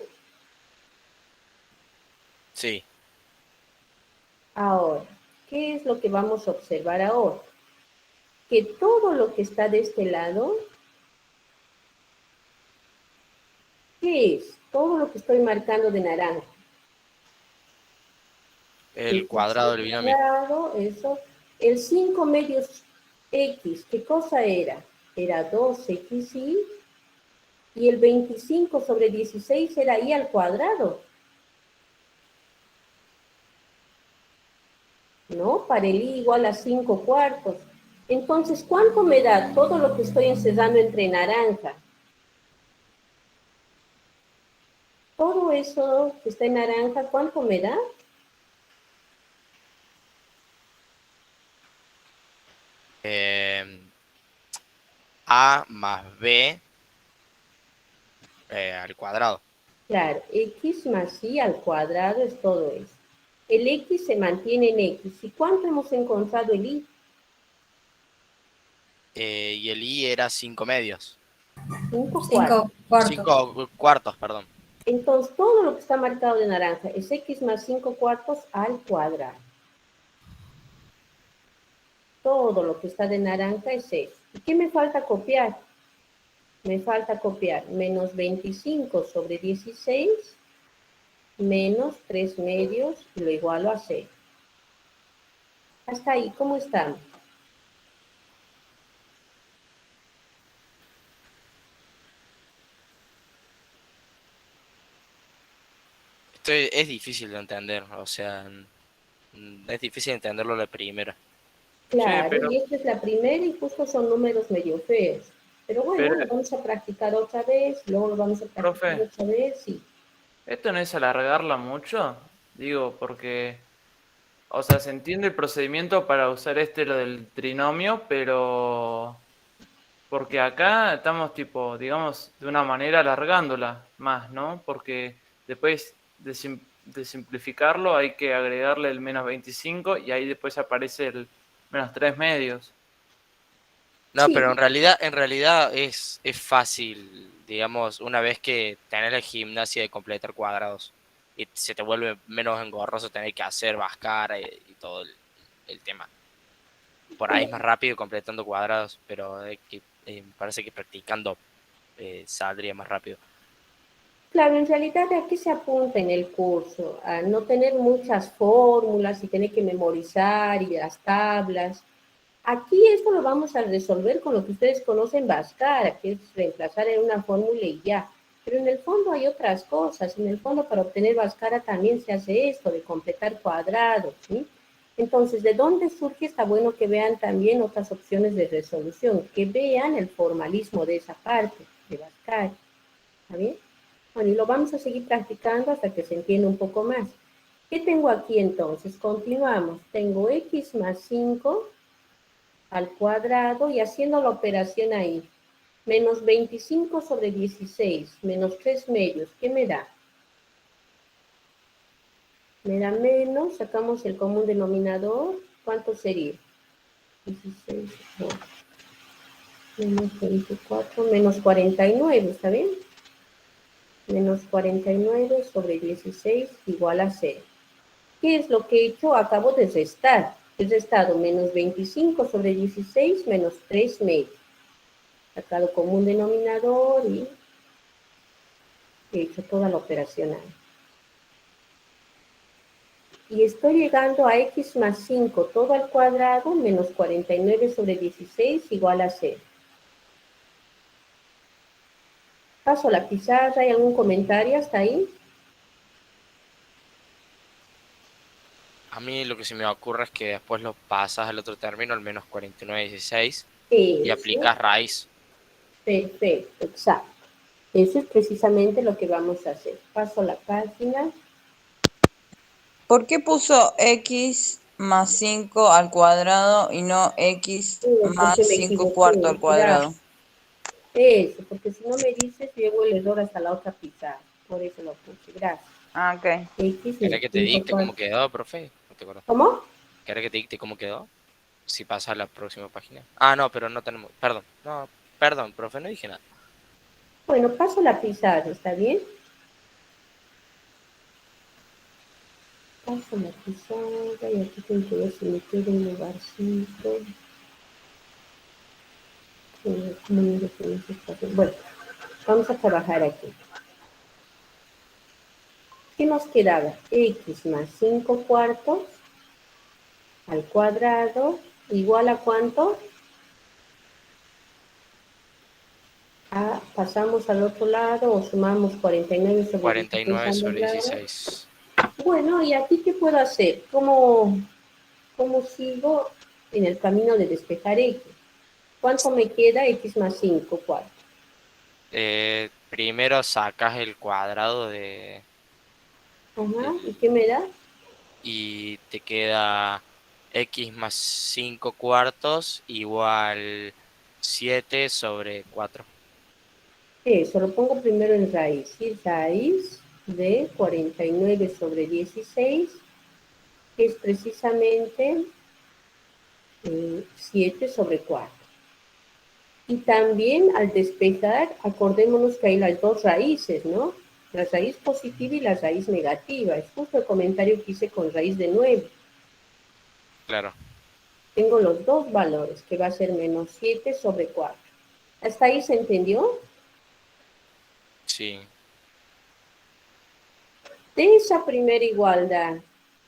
Sí. Ahora, ¿qué es lo que vamos a observar ahora? Que todo lo que está de este lado, ¿qué es? Todo lo que estoy marcando de naranja. El cuadrado del binomio. Cuadrado, eso. El 5 medios x, ¿qué cosa era? Era 2xy, y el 25 sobre 16 era y al cuadrado. ¿No? Para el y igual a 5 cuartos. Entonces, ¿cuánto me da todo lo que estoy encerrando entre naranja? Todo eso que está en naranja, ¿cuánto me da? A más B al cuadrado. Claro, x más y al cuadrado es todo eso. El x se mantiene en x. ¿Y cuánto hemos encontrado el y? Y el y era 5 medios. 5 5 cuartos. 5 cuartos, perdón. Entonces, todo lo que está marcado de naranja es x más 5 cuartos al cuadrado. Todo lo que está de naranja es eso. ¿Y qué me falta copiar? Me falta copiar menos 25 sobre 16 menos 3 medios y lo igualo a 6. Hasta ahí, ¿cómo estamos? Es difícil de entender, o sea, es difícil entenderlo la primera. Claro, Sí, pero- y esta es la primera y justo son números medio feos. Pero bueno, Pero- lo vamos a practicar otra vez, luego lo vamos a practicar Profe. otra vez, sí. ¿Esto no es alargarla mucho? Digo, porque, o sea, se entiende el procedimiento para usar lo del trinomio, pero porque acá estamos tipo, digamos, de una manera alargándola más, ¿no? Porque después de simplificarlo hay que agregarle el menos 25 y ahí después aparece el menos 3 medios. No, Sí. pero en realidad es fácil, digamos, una vez que tenés la gimnasia de completar cuadrados y se te vuelve menos engorroso tener que hacer, vascar y todo el tema. Por ahí es más rápido completando cuadrados, pero me parece que practicando saldría más rápido. Claro, en realidad aquí se apunta en el curso a no tener muchas fórmulas y tener que memorizar y las tablas. Aquí esto lo vamos a resolver con lo que ustedes conocen Bhaskara, que es reemplazar en una fórmula y ya. Pero en el fondo hay otras cosas. En el fondo para obtener Bhaskara también se hace esto, de completar cuadrados, ¿sí? Entonces, ¿de dónde surge? Está bueno que vean también otras opciones de resolución, que vean el formalismo de esa parte de Bhaskara. ¿Está bien? Bueno, y lo vamos a seguir practicando hasta que se entienda un poco más. ¿Qué tengo aquí entonces? Continuamos. Tengo x más 5 al cuadrado y haciendo la operación ahí. Menos 25 sobre 16, menos 3 medios. ¿Qué me da? me da menos, sacamos el común denominador, ¿cuánto sería? 16, no. Menos 24, menos 49, ¿está bien? Menos 49 sobre 16 igual a 0. ¿Qué es lo que he hecho? Acabo de restar. He restado menos 25 sobre 16 menos 3 medios. Sacado común denominador y he hecho toda la operación ahí. Y estoy llegando a x más 5 todo al cuadrado menos 49 sobre 16 igual a 0. Paso la pizarra, ¿hay algún comentario hasta ahí? A mí lo que se me ocurre es que después lo pasas al otro término, al menos 49,16, y Eso, aplicas raíz. perfecto, exacto. Eso es precisamente lo que vamos a hacer. Paso la página. ¿Por qué puso x más 5 al cuadrado y no x más Porque me 5 cuartos equivoqué, al cuadrado? Eso, porque si no me dices, llevo el error hasta la otra pizarra. Por eso lo puse, gracias. Ah, ok. X ¿Querés más que te 5 dicte cómo cuartos. quedó, profe? ¿No te acuerdas? ¿Cómo? ¿Querés que te dicte cómo quedó? Si pasa a la próxima página. Ah, no, pero no tenemos... Perdón. No, perdón, profe, no dije nada. Bueno, paso la pizarra, ¿está bien? Paso la pizarra y aquí tengo que ver si me queda un lugarcito. Bueno, vamos a trabajar aquí. ¿Qué nos quedaba? X más 5 cuartos al cuadrado igual a ¿cuánto? Pasamos al otro lado o sumamos 49 sobre 49 16 sobre ambos lados. 16. Bueno, ¿y aquí qué puedo hacer? ¿Cómo sigo en el camino de despejar X? ¿Cuánto me queda X más 5 cuartos? Primero sacas el cuadrado de... Ajá, ¿y qué me da? Y te queda x más 5 cuartos igual 7 sobre 4. Eso, lo pongo primero en raíz. ¿Sí? Raíz de 49 sobre 16, que es precisamente 7 sobre 4. Y también al despejar, acordémonos que hay las dos raíces, ¿no? La raíz positiva y la raíz negativa. Es justo el comentario que hice con raíz de 9. Claro. Tengo los dos valores, que va a ser menos 7 sobre 4. ¿Hasta ahí se entendió? Sí. De esa primera igualdad,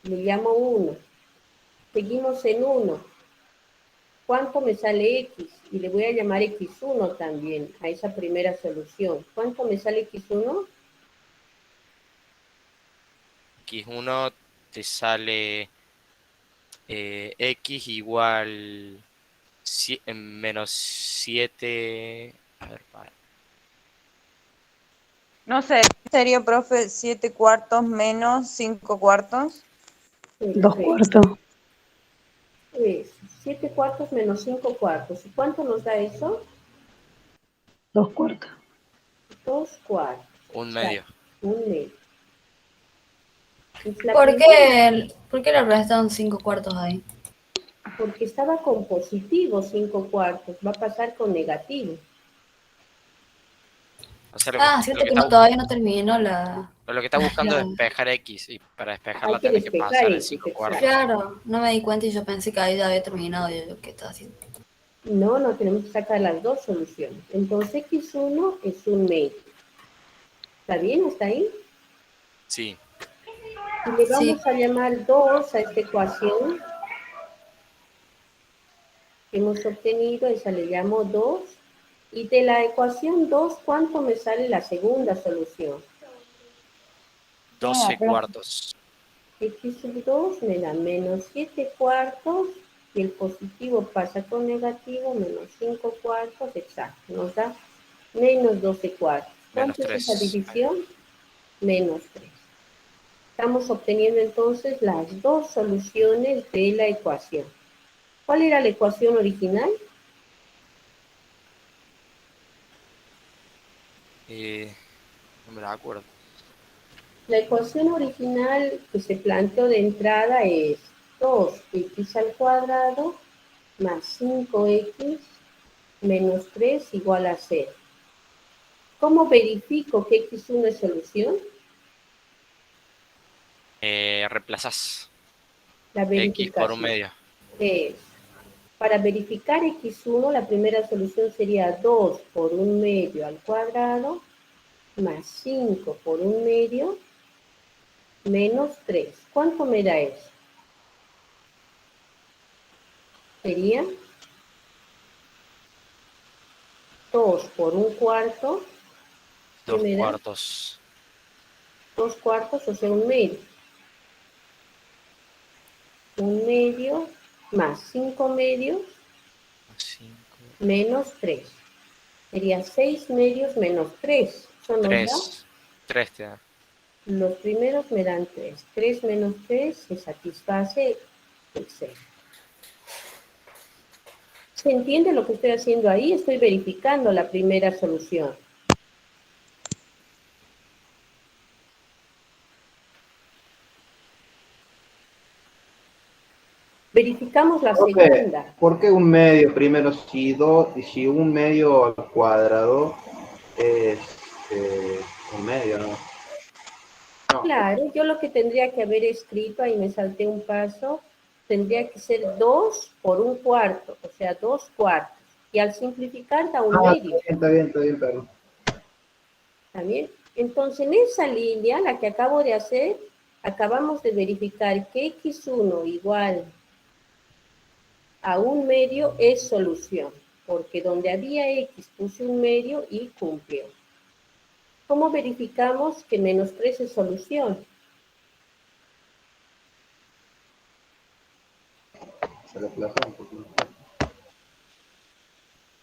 le llamo 1. Seguimos en 1. ¿Cuánto me sale X? Y le voy a llamar X1 también a esa primera solución. ¿Cuánto me sale X1? X1 te sale x igual menos 7. A ver, para. No sé, sería, profe, 7 cuartos menos 5 cuartos. 2 cuartos. Eso, 7 cuartos menos 5 cuartos. ¿Y cuánto nos da eso? 2 cuartos. 2 cuartos. Un medio. Un medio. ¿Por qué le restaron 5 cuartos ahí? Porque estaba con positivo 5 cuartos. Va a pasar con negativo. O sea, Cierto que todavía no terminó la... lo que estás buscando es la- despejar x y para despejarla Hay que tenés que despejar pasar el X, 5 exacto. cuartos. Claro, no me di cuenta y yo pensé que ahí ya había terminado y yo, ¿qué estaba haciendo? No, tenemos que sacar las dos soluciones. Entonces X1 es un medio. ¿Está bien hasta ahí? Sí. Y le vamos a llamar 2 a esta ecuación que hemos obtenido, esa le llamo 2. Y de la ecuación 2, ¿cuánto me sale la segunda solución? 12 cuartos. X sub 2 me da menos 7 cuartos y el positivo pasa con negativo, menos 5 cuartos, exacto, nos da menos 12 cuartos. Menos ¿Cuánto es esa 3. división? Menos 3. Estamos obteniendo entonces las dos soluciones de la ecuación. ¿Cuál era la ecuación original? No me la acuerdo. La ecuación original que se planteó de entrada es 2x al cuadrado más 5x menos 3 igual a 0. ¿Cómo verifico que x1 es solución? Reemplazás La X por un verificación medio. es, para verificar x1, la primera solución sería 2 por un medio al cuadrado más 5 por un medio menos 3. ¿Cuánto me da eso? Sería 2 por un cuarto. ¿Qué 2 me da? cuartos. 2 cuartos, o sea, un medio. Un medio más 5 medios 5, menos 3. Sería 6 medios menos 3. Eso nos da, 3 te da. los primeros me dan 3. 3 menos 3 se satisface el 6. ¿Se entiende lo que estoy haciendo ahí? Estoy verificando la primera solución. Verificamos la segunda. ¿Por qué un medio primero? Si un medio al cuadrado es un medio, ¿no? Claro, yo lo que tendría que haber escrito, ahí me salté un paso, tendría que ser 2 por un cuarto, o sea, 2 cuartos. Y al simplificar da un medio. Está bien, perdón. ¿Está bien? Entonces, en esa línea, la que acabo de hacer, acabamos de verificar que x1 igual a un medio es solución, porque donde había x puse un medio y cumplió. ¿Cómo verificamos que menos 3 es solución? Se reemplazó un poquito.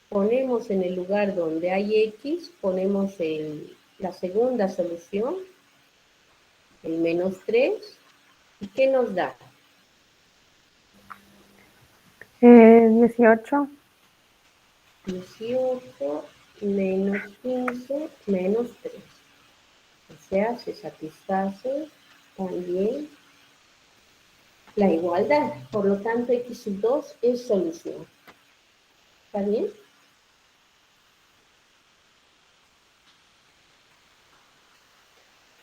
Ponemos en el lugar donde hay x, ponemos la segunda solución, el menos 3, ¿y qué nos da? 18. 18 menos 15 menos 3. O sea, se satisface también la igualdad. Por lo tanto, x sub 2 es solución. ¿Está bien?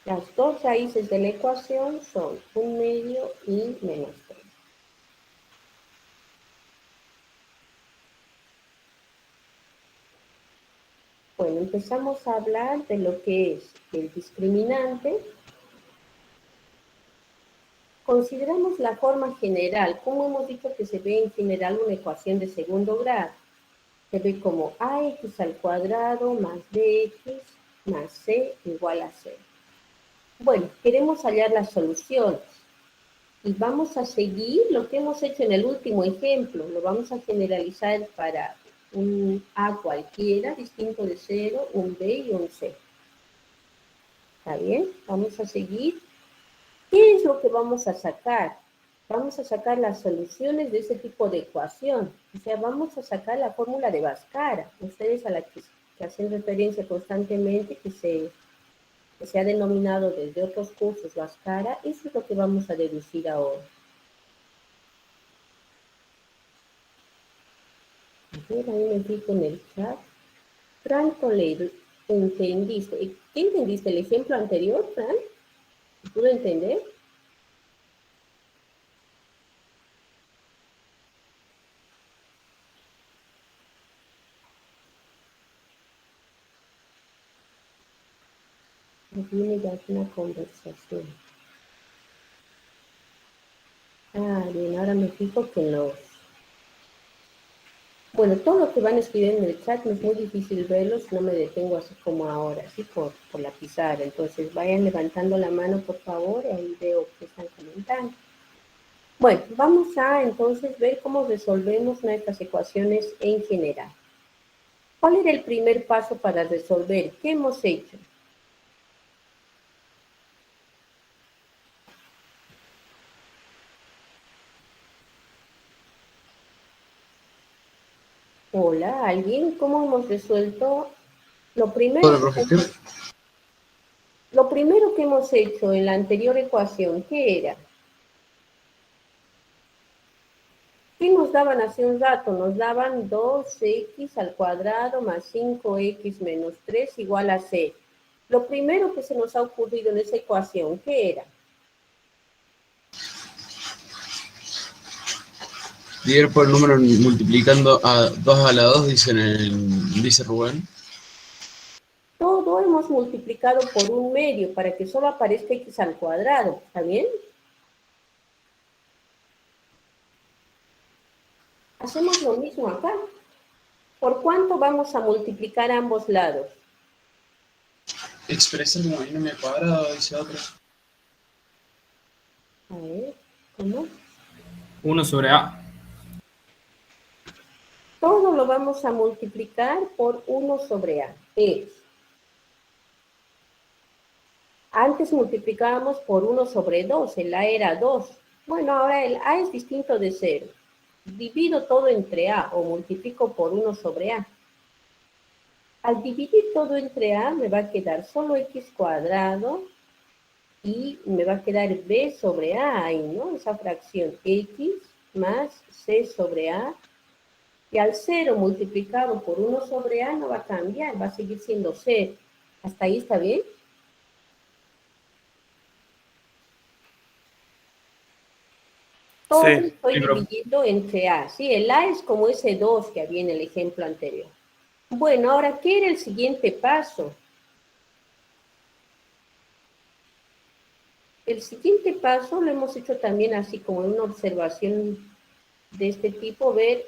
Las dos raíces de la ecuación son un medio y menos 3. Bueno, empezamos a hablar de lo que es el discriminante. Consideramos la forma general. ¿Cómo hemos dicho que se ve en general una ecuación de segundo grado? Se ve como ax al cuadrado más bx más c igual a 0. Bueno, queremos hallar las soluciones. Y vamos a seguir lo que hemos hecho en el último ejemplo. Lo vamos a generalizar para un a cualquiera, distinto de 0, un b y un c. ¿Está bien? Vamos a seguir. ¿Qué es lo que vamos a sacar? Vamos a sacar las soluciones de ese tipo de ecuación. O sea, vamos a sacar la fórmula de Bhaskara. Ustedes a la que hacen referencia constantemente, que se ha denominado desde otros cursos Bhaskara, eso es lo que vamos a deducir ahora. A ver, ahí me fijo en el chat. Franco, ¿entendiste? ¿Qué entendiste? ¿El ejemplo anterior, Fran? ¿Pudo entender? Viene ya una conversación. Ah, bien, ahora me fijo que los... Bueno, todo lo que van escribiendo en el chat me es muy difícil verlo si no me detengo así como ahora, así por la pizarra. Entonces vayan levantando la mano, por favor, y ahí veo que están comentando. Bueno, vamos a entonces ver cómo resolvemos nuestras ecuaciones en general. ¿Cuál era el primer paso para resolver? ¿Qué hemos hecho? Hola, ¿alguien? ¿Cómo hemos resuelto? Lo primero lo que hemos hecho en la anterior ecuación? ¿Qué era? ¿Qué nos daban hace un rato? Nos daban 2x al cuadrado más 5x menos 3 igual a 0. Lo primero que se nos ha ocurrido en esa ecuación, ¿qué era? Dividir por el número multiplicando a 2 a la 2, dice Rubén. Todo hemos multiplicado por un medio para que solo aparezca x al cuadrado, ¿está bien? Hacemos lo mismo acá. ¿Por cuánto vamos a multiplicar ambos lados? Expresar como binomio cuadrado, dice otro. A ver, ¿cómo? 1 sobre A. Todo lo vamos a multiplicar por 1 sobre A. Antes multiplicábamos por 1 sobre 2, el A era 2. Bueno, ahora el A es distinto de 0. Divido todo entre A o multiplico por 1 sobre A. Al dividir todo entre A me va a quedar solo x cuadrado y me va a quedar b sobre A ahí, ¿no? Esa fracción x más c sobre A. Y al 0 multiplicado por 1 sobre A no va a cambiar, va a seguir siendo 0. ¿Hasta ahí está bien? Todo estoy dividiendo entre A, ¿sí? El A es como ese 2 que había en el ejemplo anterior. Bueno, ahora, ¿qué era el siguiente paso? El siguiente paso lo hemos hecho también así como en una observación de este tipo, ver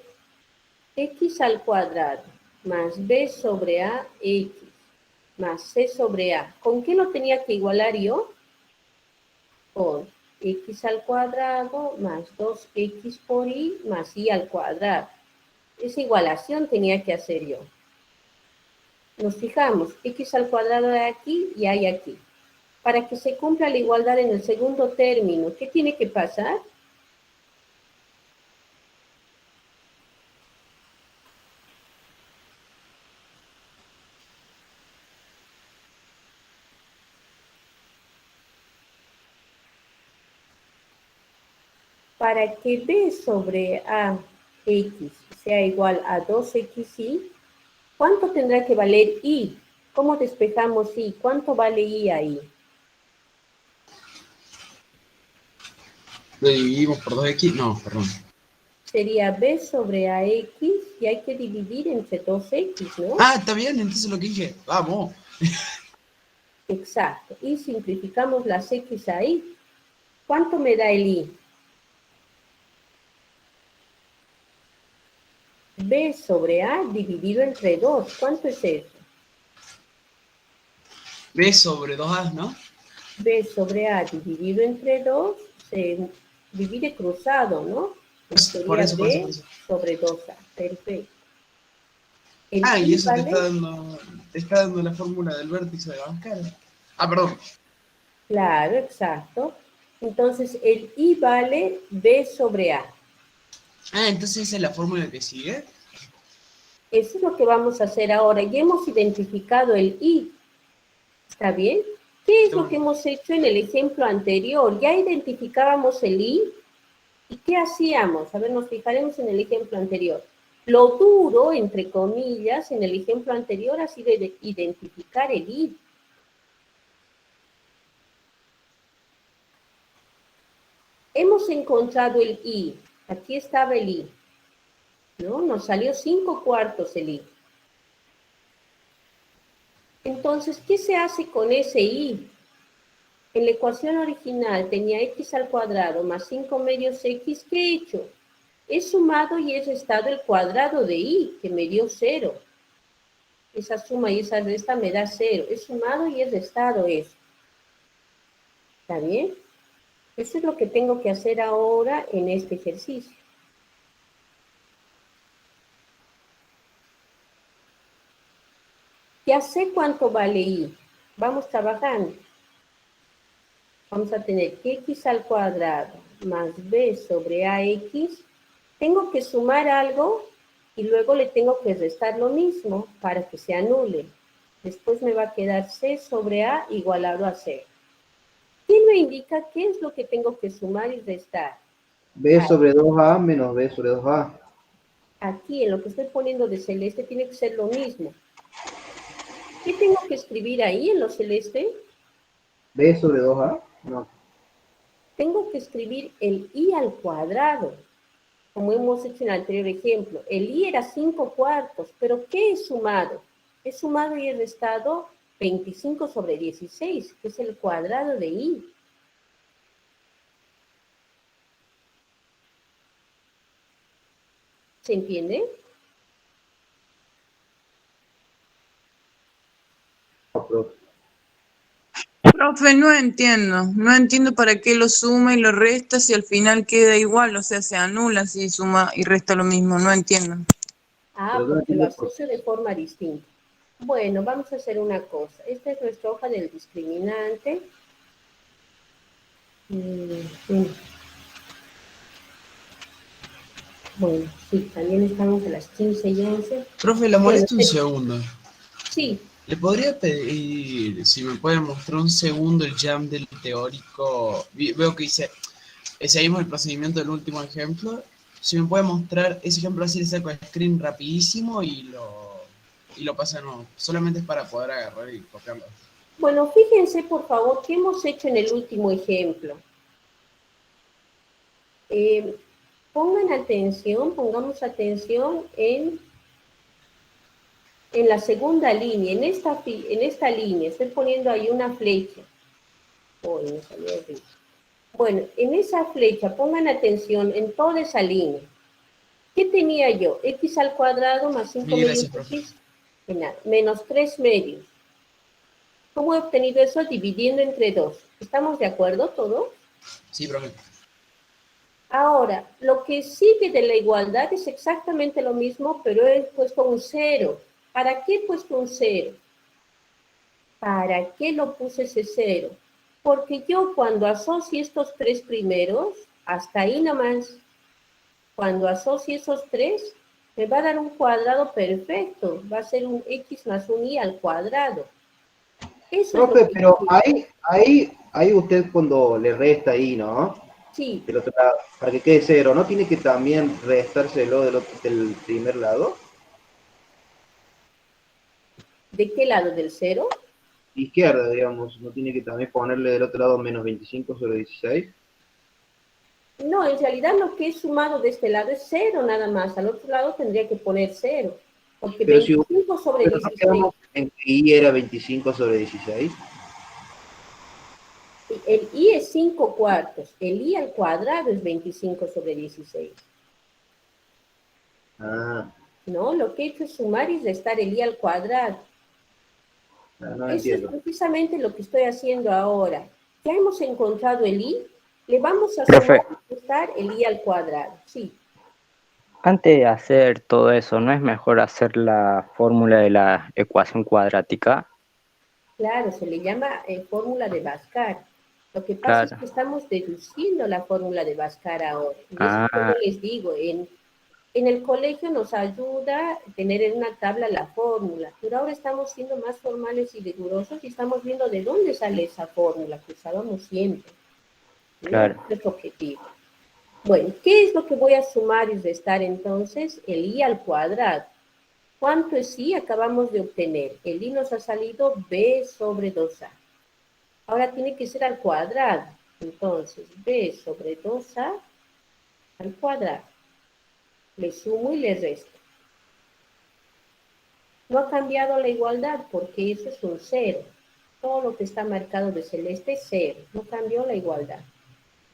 x al cuadrado más b sobre a x más c sobre a. ¿Con qué lo tenía que igualar yo? Con x al cuadrado más 2x por y más y al cuadrado. Esa igualación tenía que hacer yo. Nos fijamos, x al cuadrado de aquí y hay aquí. Para que se cumpla la igualdad en el segundo término, ¿qué tiene que pasar? Para que b sobre ax sea igual a 2xy, ¿cuánto tendrá que valer y? ¿Cómo despejamos y? ¿Cuánto vale y ahí? ¿Lo dividimos por 2x? No, perdón. Sería b sobre ax y hay que dividir entre 2x, ¿no? Ah, está bien, entonces lo que dije. Vamos. Exacto. Y simplificamos las x ahí. ¿Cuánto me da el y? B sobre A dividido entre 2. ¿Cuánto es eso? B sobre 2A, ¿no? B sobre A dividido entre 2 se divide cruzado, ¿no? Sería Por eso. B sobre 2A. Perfecto. Y eso te está dando la fórmula del vértice de Abascal. Ah, perdón. Claro, exacto. Entonces, el I vale B sobre A. Entonces esa es la fórmula que sigue. Eso es lo que vamos a hacer ahora. Ya hemos identificado el I. ¿Está bien? ¿Qué es lo que hemos hecho en el ejemplo anterior? Ya identificábamos el I. ¿Y qué hacíamos? A ver, nos fijaremos en el ejemplo anterior. Lo duro, entre comillas, en el ejemplo anterior ha sido identificar el I. Hemos encontrado el I. Aquí estaba el I. ¿No? Nos salió 5/4 el I. Entonces, ¿qué se hace con ese I? En la ecuación original tenía x al cuadrado más 5 medios x. ¿Qué he hecho? He sumado y he restado el cuadrado de I, que me dio 0. Esa suma y esa resta me da 0. He sumado y he restado eso. ¿Está bien? Eso es lo que tengo que hacer ahora en este ejercicio. Ya sé cuánto vale I. Vamos trabajando. Vamos a tener que x al cuadrado más b sobre ax. Tengo que sumar algo y luego le tengo que restar lo mismo para que se anule. Después me va a quedar c sobre a igualado a 0. ¿Quién me indica qué es lo que tengo que sumar y restar? B sobre 2A menos B sobre 2A. Aquí, en lo que estoy poniendo de celeste, tiene que ser lo mismo. ¿Qué tengo que escribir ahí en lo celeste? B sobre 2A. No. Tengo que escribir el i al cuadrado, como hemos hecho en el anterior ejemplo. El i era 5/4, pero ¿qué he sumado? He sumado y he restado 25 sobre 16, que es el cuadrado de i. ¿Se entiende? Profe, no entiendo. No entiendo para qué lo suma y lo resta si al final queda igual, o sea, se anula si suma y resta lo mismo. No entiendo. Ah, porque lo asocio de forma distinta. Bueno, vamos a hacer una cosa. Esta es nuestra hoja del discriminante. Bueno, sí, también estamos a las 15 y 11. Profe, la molesto un segundo. Sí. ¿Le podría pedir si me puede mostrar un segundo el jam del teórico? Veo que dice, seguimos el procedimiento del último ejemplo. Si me puede mostrar ese ejemplo así, le saco el screen rapidísimo y lo pasa de nuevo. Solamente es para poder agarrar y copiarlo. Bueno, fíjense por favor qué hemos hecho en el último ejemplo. Pongan atención, pongamos atención en la segunda línea, en esta línea, estoy poniendo ahí una flecha. Me salió horrible. Bueno, en esa flecha, pongan atención en toda esa línea. ¿Qué tenía yo? X al cuadrado más 5 medios X, menos 3 medios. ¿Cómo he obtenido eso? Dividiendo entre 2. ¿Estamos de acuerdo todos? Sí, profe. Ahora, lo que sigue de la igualdad es exactamente lo mismo, pero he puesto un 0. ¿Para qué he puesto un 0? ¿Para qué lo puse ese 0? Porque yo cuando asocie estos 3 primeros, hasta ahí nomás, cuando asocie esos 3, me va a dar un cuadrado perfecto. Va a ser un x más un y al cuadrado. Eso Profe, es lo que pero ahí usted cuando le resta ahí, ¿no? Sí. Del otro lado, para que quede 0, ¿no tiene que también restárselo del primer lado? ¿De qué lado? ¿Del 0? Izquierda, digamos, ¿no tiene que también ponerle del otro lado menos 25 sobre 16? No, en realidad lo que he sumado de este lado es 0 nada más. Al otro lado tendría que poner 0. Porque Pero 25 sobre pero 16. ¿no quedamos en que I era 25 sobre 16? El i es 5/4. El i al cuadrado es 25 sobre 16. Ah, No, lo que he hecho es sumar y restar el i al cuadrado. no Eso entiendo. es precisamente lo que estoy haciendo ahora. Ya hemos encontrado el i, le vamos a Profe. sumar y restar el i al cuadrado. Sí. Antes de hacer todo eso, ¿no es mejor hacer la fórmula de la ecuación cuadrática? Claro, se le llama fórmula de Bhaskara. Lo que pasa es Claro. que estamos deduciendo la fórmula de Bhaskara ahora. Y eso, como Ah, les digo, en el colegio nos ayuda tener en una tabla la fórmula, pero ahora estamos siendo más formales y rigurosos y estamos viendo de dónde sale esa fórmula que usábamos siempre. ¿No? claro. Es el objetivo. Bueno, ¿qué es lo que voy a sumar y restar entonces? El i al cuadrado. ¿Cuánto es i? Acabamos de obtener. El i nos ha salido b sobre 2a. Ahora tiene que ser al cuadrado. Entonces, b sobre 2a al cuadrado. Le sumo y le resto. No ha cambiado la igualdad porque eso es un 0. Todo lo que está marcado de celeste es 0. No cambió la igualdad.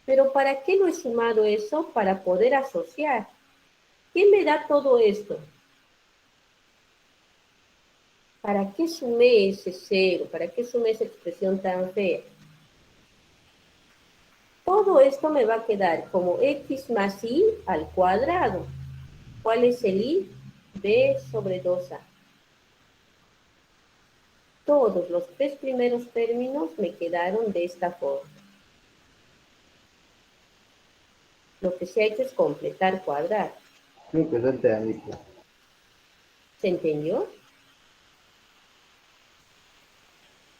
Pero ¿para qué lo he sumado eso? Para poder asociar. ¿Qué me da todo esto? ¿Para qué sumé ese 0? ¿Para qué sumé esa expresión tan fea? Todo esto me va a quedar como x más y al cuadrado. ¿Cuál es el y? B sobre 2a. Todos los 3 primeros términos me quedaron de esta forma. Lo que se ha hecho es completar cuadrado. Creo que ya entendí. ¿Se entendió?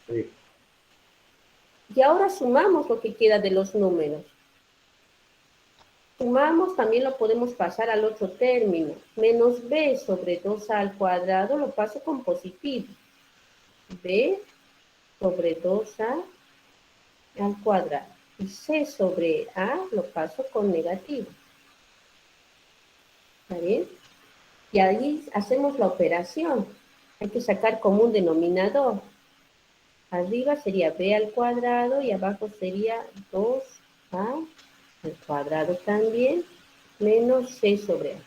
Sí. Y ahora sumamos lo que queda de los números. Sumamos, también lo podemos pasar al otro término. Menos b sobre 2a al cuadrado lo paso con positivo. B sobre 2a al cuadrado. Y c sobre a lo paso con negativo. ¿Está bien? Y ahí hacemos la operación. Hay que sacar común denominador. Arriba sería b al cuadrado y abajo sería 2a al cuadrado también, menos c sobre a.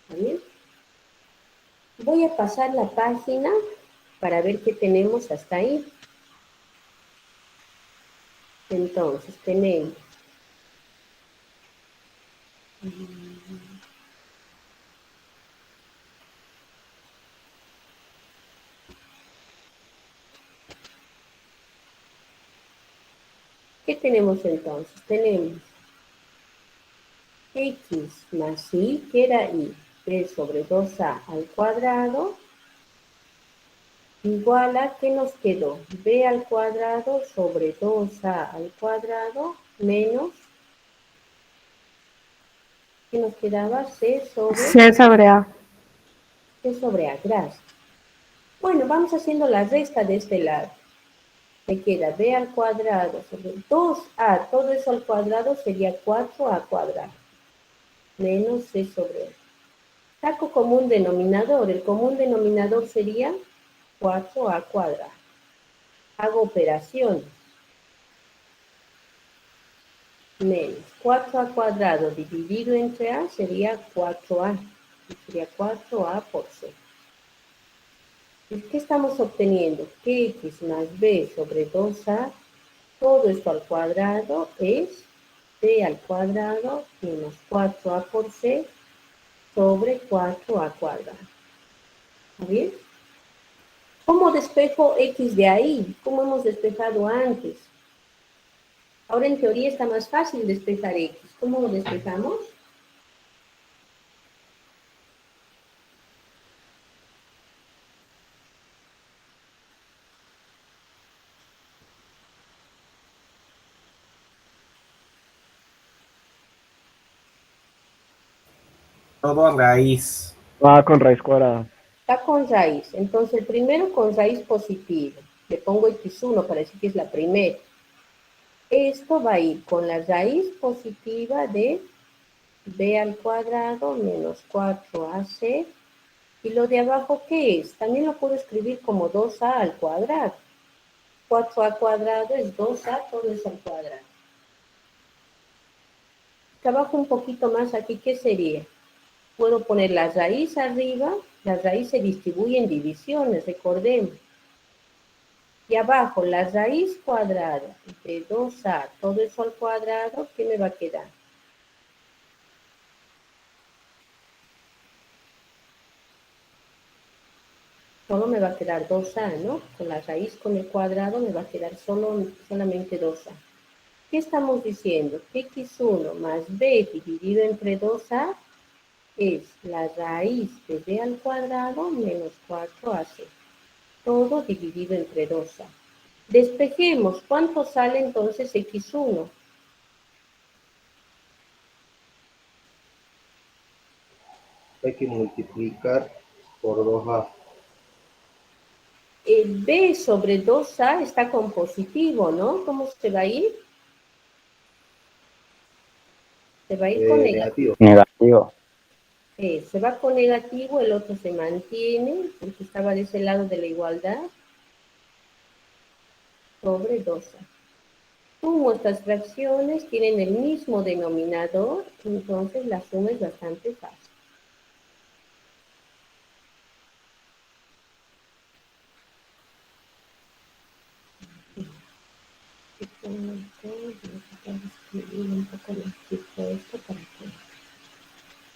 ¿Está bien? Voy a pasar la página para ver qué tenemos hasta ahí. Entonces, tenemos ¿qué tenemos entonces? Tenemos x más y, que era y, b sobre 2a al cuadrado, igual a, ¿qué nos quedó? B al cuadrado sobre 2a al cuadrado menos, ¿qué nos quedaba? C sobre A. C sobre A, gracias. Bueno, vamos haciendo la resta de este lado. Me queda B al cuadrado sobre 2a, todo eso al cuadrado sería 4a cuadrado, menos C sobre A. Saco común denominador, el común denominador sería 4a cuadrado. Hago operaciones. Menos 4a cuadrado dividido entre a sería 4a. Y sería 4a por c. ¿Y qué estamos obteniendo? Que x más b sobre 2a, todo esto al cuadrado es b al cuadrado menos 4a por c sobre 4a cuadrado. ¿Está bien? ¿Cómo despejo x de ahí? ¿Cómo hemos despejado antes? Ahora en teoría está más fácil despejar x. ¿Cómo lo despejamos? Todo a raíz. Ah, con raíz cuadrada. Está con raíz. Entonces el primero con raíz positiva. Le pongo x1 para decir que es la primera. Esto va a ir con la raíz positiva de b al cuadrado menos 4ac. ¿Y lo de abajo qué es? También lo puedo escribir como 2a al cuadrado. 4a cuadrado es 2a, todo eso al cuadrado. Trabajo un poquito más aquí, ¿qué sería? Puedo poner la raíz arriba, la raíz se distribuye en divisiones, recordemos. Y abajo, la raíz cuadrada de 2a, todo eso al cuadrado, ¿qué me va a quedar? Solo me va a quedar 2a, ¿no? Con la raíz con el cuadrado me va a quedar solamente 2a. ¿Qué estamos diciendo? Que x1 más b dividido entre 2a es la raíz de b al cuadrado menos 4ac. Todo dividido entre 2a. Despejemos. ¿Cuánto sale entonces x1? Hay que multiplicar por 2a. El b sobre 2a está con positivo, ¿no? ¿Cómo se va a ir? Se va a ir con negativo. Negativo. Se va con negativo, el otro se mantiene, porque estaba de ese lado de la igualdad, sobre 2a. Sumo estas fracciones, tienen el mismo denominador, entonces la suma es bastante fácil.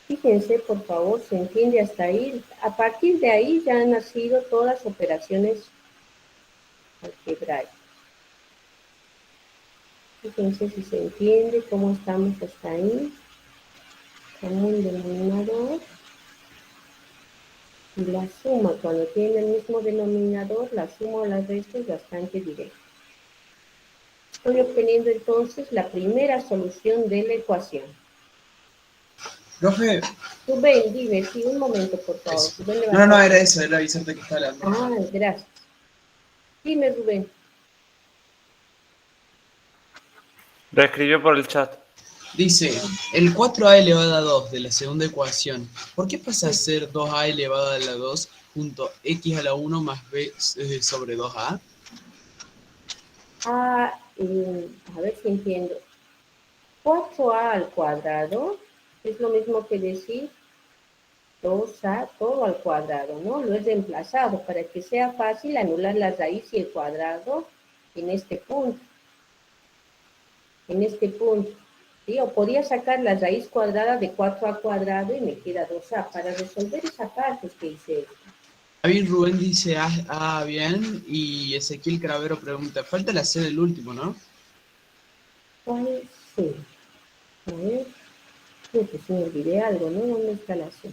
Fíjense, por favor, se entiende hasta ahí. A partir de ahí ya han nacido todas las operaciones algebraicas. Fíjense si se entiende cómo estamos hasta ahí. Común denominador. Y la suma, cuando tiene el mismo denominador, la suma o la resta es bastante directa. Estoy obteniendo entonces la primera solución de la ecuación. Profe, Rubén, dime, sí, un momento, por favor. Rubén no, levantó- era eso, era avisarte que está hablando. Ah, gracias. Dime, Rubén. Lo escribió por el chat. Dice, el 4a elevado a 2 de la segunda ecuación, ¿por qué pasa a ser 2a elevado a la 2 junto x a la 1 más b sobre 2a? A ver si entiendo. 4a al cuadrado es lo mismo que decir 2a todo al cuadrado, ¿no? Lo he reemplazado para que sea fácil anular la raíz y el cuadrado en este punto. En este punto. ¿Sí? O podía sacar la raíz cuadrada de 4a cuadrado y me queda 2a. Para resolver esa parte es que hice esto. David Rubén dice, bien, y Ezequiel Cravero pregunta, falta la C del último, ¿no? ¿Cuál C? A ver, creo que se me olvidé algo, ¿no? ¿Dónde está la C?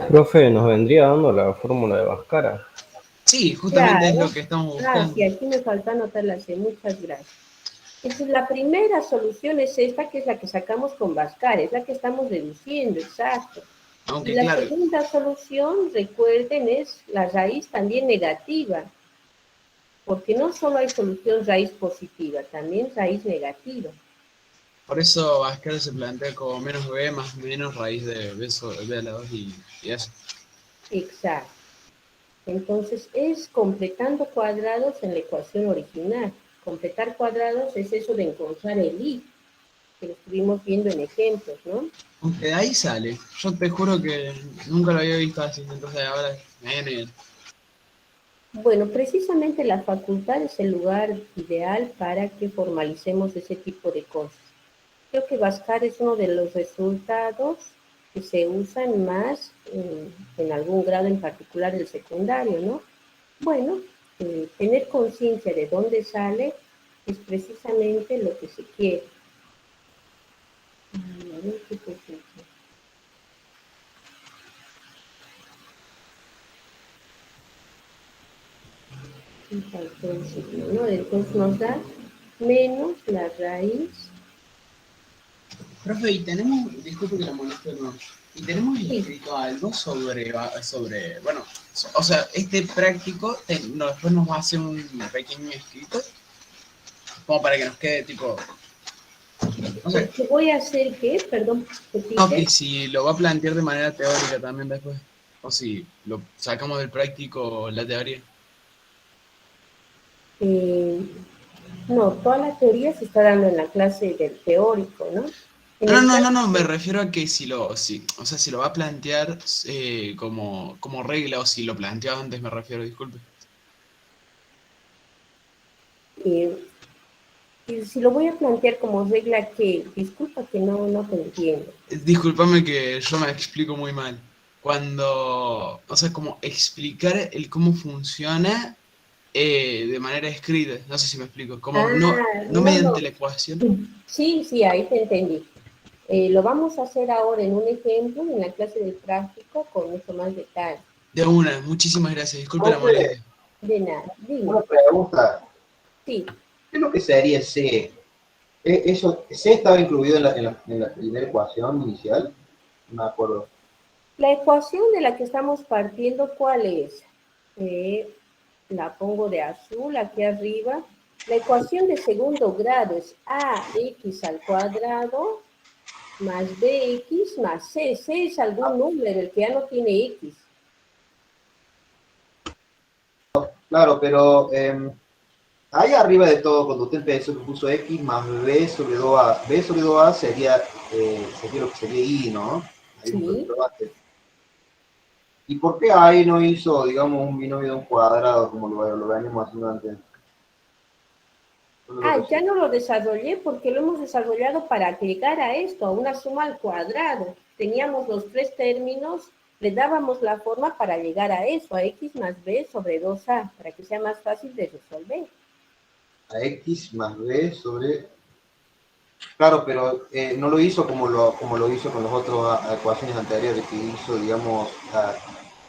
Profe, nos vendría dando la fórmula de Bhaskara. Sí, justamente es Claro. lo que estamos Ah, buscando. sí, aquí me falta anotar la C, muchas gracias. Entonces, la primera solución es esta, que es la que sacamos con Bhaskara, es la que estamos deduciendo, exacto. Aunque Y la claro, segunda solución, recuerden, es la raíz también negativa, porque no solo hay solución raíz positiva, también raíz negativa. por eso Bhaskara se plantea como menos b más menos raíz de b sobre b a la 2 y eso. Exacto. Entonces, es completando cuadrados en la ecuación original. Completar cuadrados es eso de encontrar el i, que lo estuvimos viendo en ejemplos, ¿no? Aunque de ahí sale. Yo te juro que nunca lo había visto así, entonces ahora me viene bien. Bueno, precisamente la facultad es el lugar ideal para que formalicemos ese tipo de cosas. Creo que Bhaskara es uno de los resultados que se usan más en algún grado en particular del secundario, ¿no? Bueno, tener conciencia de dónde sale es precisamente lo que se quiere. A ver qué posición. Y faltó el signo, ¿no? Entonces nos da menos la raíz. Profe, y tenemos, disculpe que la moleste, no, y tenemos escrito algo sobre, bueno, o sea, este práctico después nos va a hacer un pequeño escrito, como para que nos quede tipo, no sé. ¿Qué voy a hacer qué? Perdón, No, que si lo va a plantear de manera teórica también después, o si lo sacamos del práctico la teoría. No, toda la teoría se está dando en la clase del teórico, ¿no? No, me refiero a que si lo va a plantear como regla o si lo planteó antes, me refiero, disculpe. Y si lo voy a plantear como regla, que disculpa que no te entiendo. Discúlpame que yo me explico muy mal. Cuando, o sea, como explicar el cómo funciona de manera escrita, no sé si me explico, como no mediante la ecuación. Sí, ahí te entendí. Lo vamos a hacer ahora en un ejemplo, en la clase del práctico, con mucho más detalle. De una, muchísimas gracias, disculpe la molestia. De nada, dime. Una pregunta. Sí. ¿Qué es lo que sería C? ¿C estaba incluido en la primera ecuación inicial? No me acuerdo. La ecuación de la que estamos partiendo, ¿cuál es? La pongo de azul aquí arriba. La ecuación de segundo grado es ax al cuadrado más bx más c. C es algún número, el que ya no tiene x. Claro, pero ahí arriba de todo, cuando usted empezó, que puso x más b sobre 2a. B sobre 2a sería lo que sería i, ¿no? Ahí Sí. ¿Y por qué ahí no hizo, digamos, un binomio de un cuadrado como lo venimos haciendo antes? Ya no lo desarrollé porque lo hemos desarrollado para llegar a esto, a una suma al cuadrado. Teníamos los tres términos, le dábamos la forma para llegar a eso, a x más b sobre 2a, para que sea más fácil de resolver. A x más b sobre... Claro, pero no lo hizo como lo hizo con las otras ecuaciones anteriores, que hizo, digamos,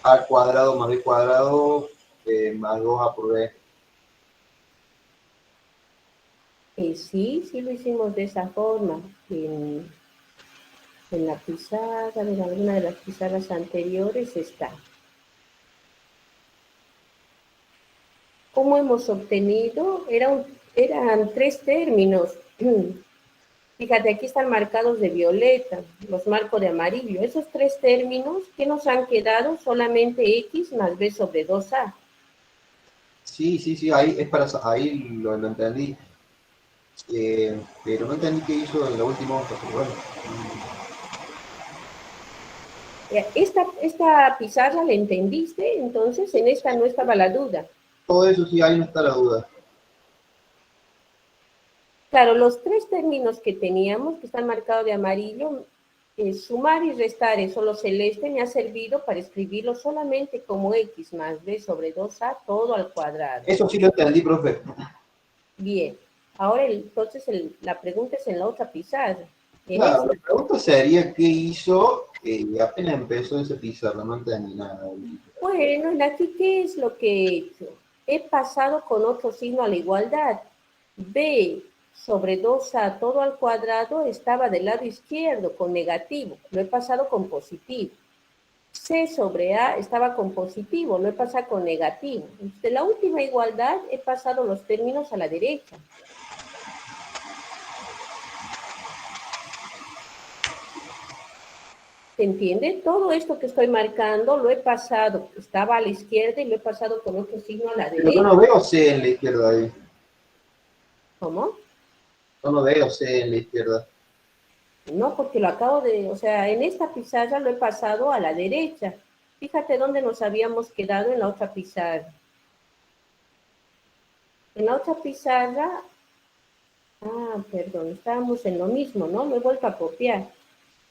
a cuadrado más b cuadrado más 2a por b. Sí, sí lo hicimos de esa forma. En la pizarra, en alguna de las pizarras anteriores está. ¿Cómo hemos obtenido? Eran 3 términos. Fíjate, aquí están marcados de violeta, los marco de amarillo. Esos 3 términos, ¿qué nos han quedado? Solamente x más b sobre 2a. Sí, ahí es para ahí lo entendí. Pero no entendí qué hizo en la última hoja, pero bueno. Esta pizarra la entendiste, entonces en esta no estaba la duda. Todo eso sí, ahí no está la duda. Claro, los 3 términos que teníamos, que están marcados de amarillo, sumar y restar en solo celeste me ha servido para escribirlo solamente como x más b sobre 2a todo al cuadrado. Eso sí lo entendí, profe. Bien, ahora entonces la pregunta es en la otra pizarra. Claro, la pregunta sería qué hizo apenas empezó esa pizarra, no entendí nada. Bueno, aquí ¿qué es lo que he hecho? He pasado con otro signo a la igualdad. B sobre 2a todo al cuadrado estaba del lado izquierdo con negativo, lo he pasado con positivo. C sobre A estaba con positivo, lo he pasado con negativo. De la última igualdad he pasado los términos a la derecha. ¿Se entiende? Todo esto que estoy marcando lo he pasado, estaba a la izquierda y lo he pasado con otro signo a la Pero derecha. yo no veo C en la izquierda ahí. ¿Cómo? Yo no veo C en la izquierda. No, porque lo acabo de, o sea, en esta pizarra lo he pasado a la derecha. Fíjate dónde nos habíamos quedado en la otra pizarra. En la otra pizarra, perdón, estábamos en lo mismo, ¿no? Lo he vuelto a copiar.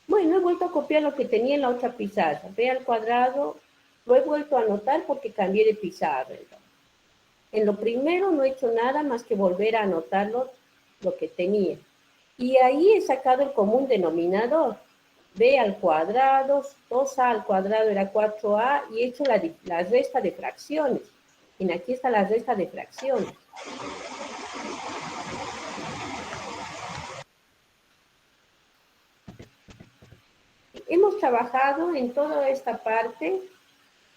Bueno, he vuelto a copiar lo que tenía en la otra pizarra. B al cuadrado, lo he vuelto a anotar porque cambié de pizarra. En lo primero no he hecho nada más que volver a anotar lo que tenía. Y ahí he sacado el común denominador. B al cuadrado, 2a al cuadrado era 4a, y he hecho la resta de fracciones. Y aquí está la resta de fracciones. Hemos trabajado en toda esta parte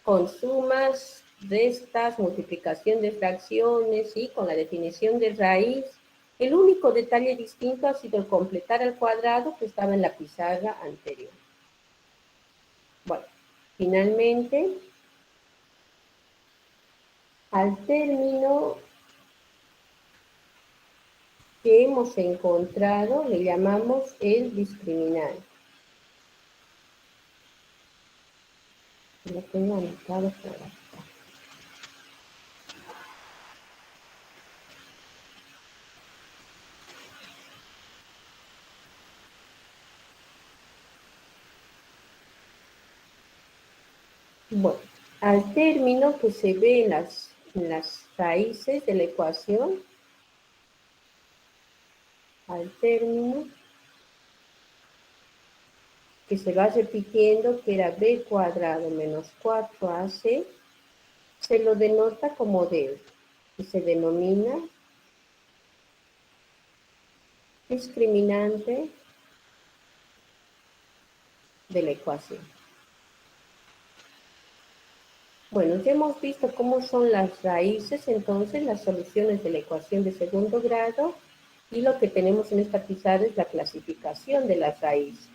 con sumas, restas, multiplicación de fracciones y con la definición de raíz. El único detalle distinto ha sido el completar el cuadrado que estaba en la pizarra anterior. Bueno, finalmente, al término que hemos encontrado le llamamos el discriminante. Lo tengo anotado por acá. Bueno, al término que se ve en las raíces de la ecuación, al término que se va repitiendo, que era b cuadrado menos 4ac, se lo denota como del, y se denomina discriminante de la ecuación. Bueno, ya hemos visto cómo son las raíces, entonces, las soluciones de la ecuación de segundo grado, y lo que tenemos en esta pizarra es la clasificación de las raíces.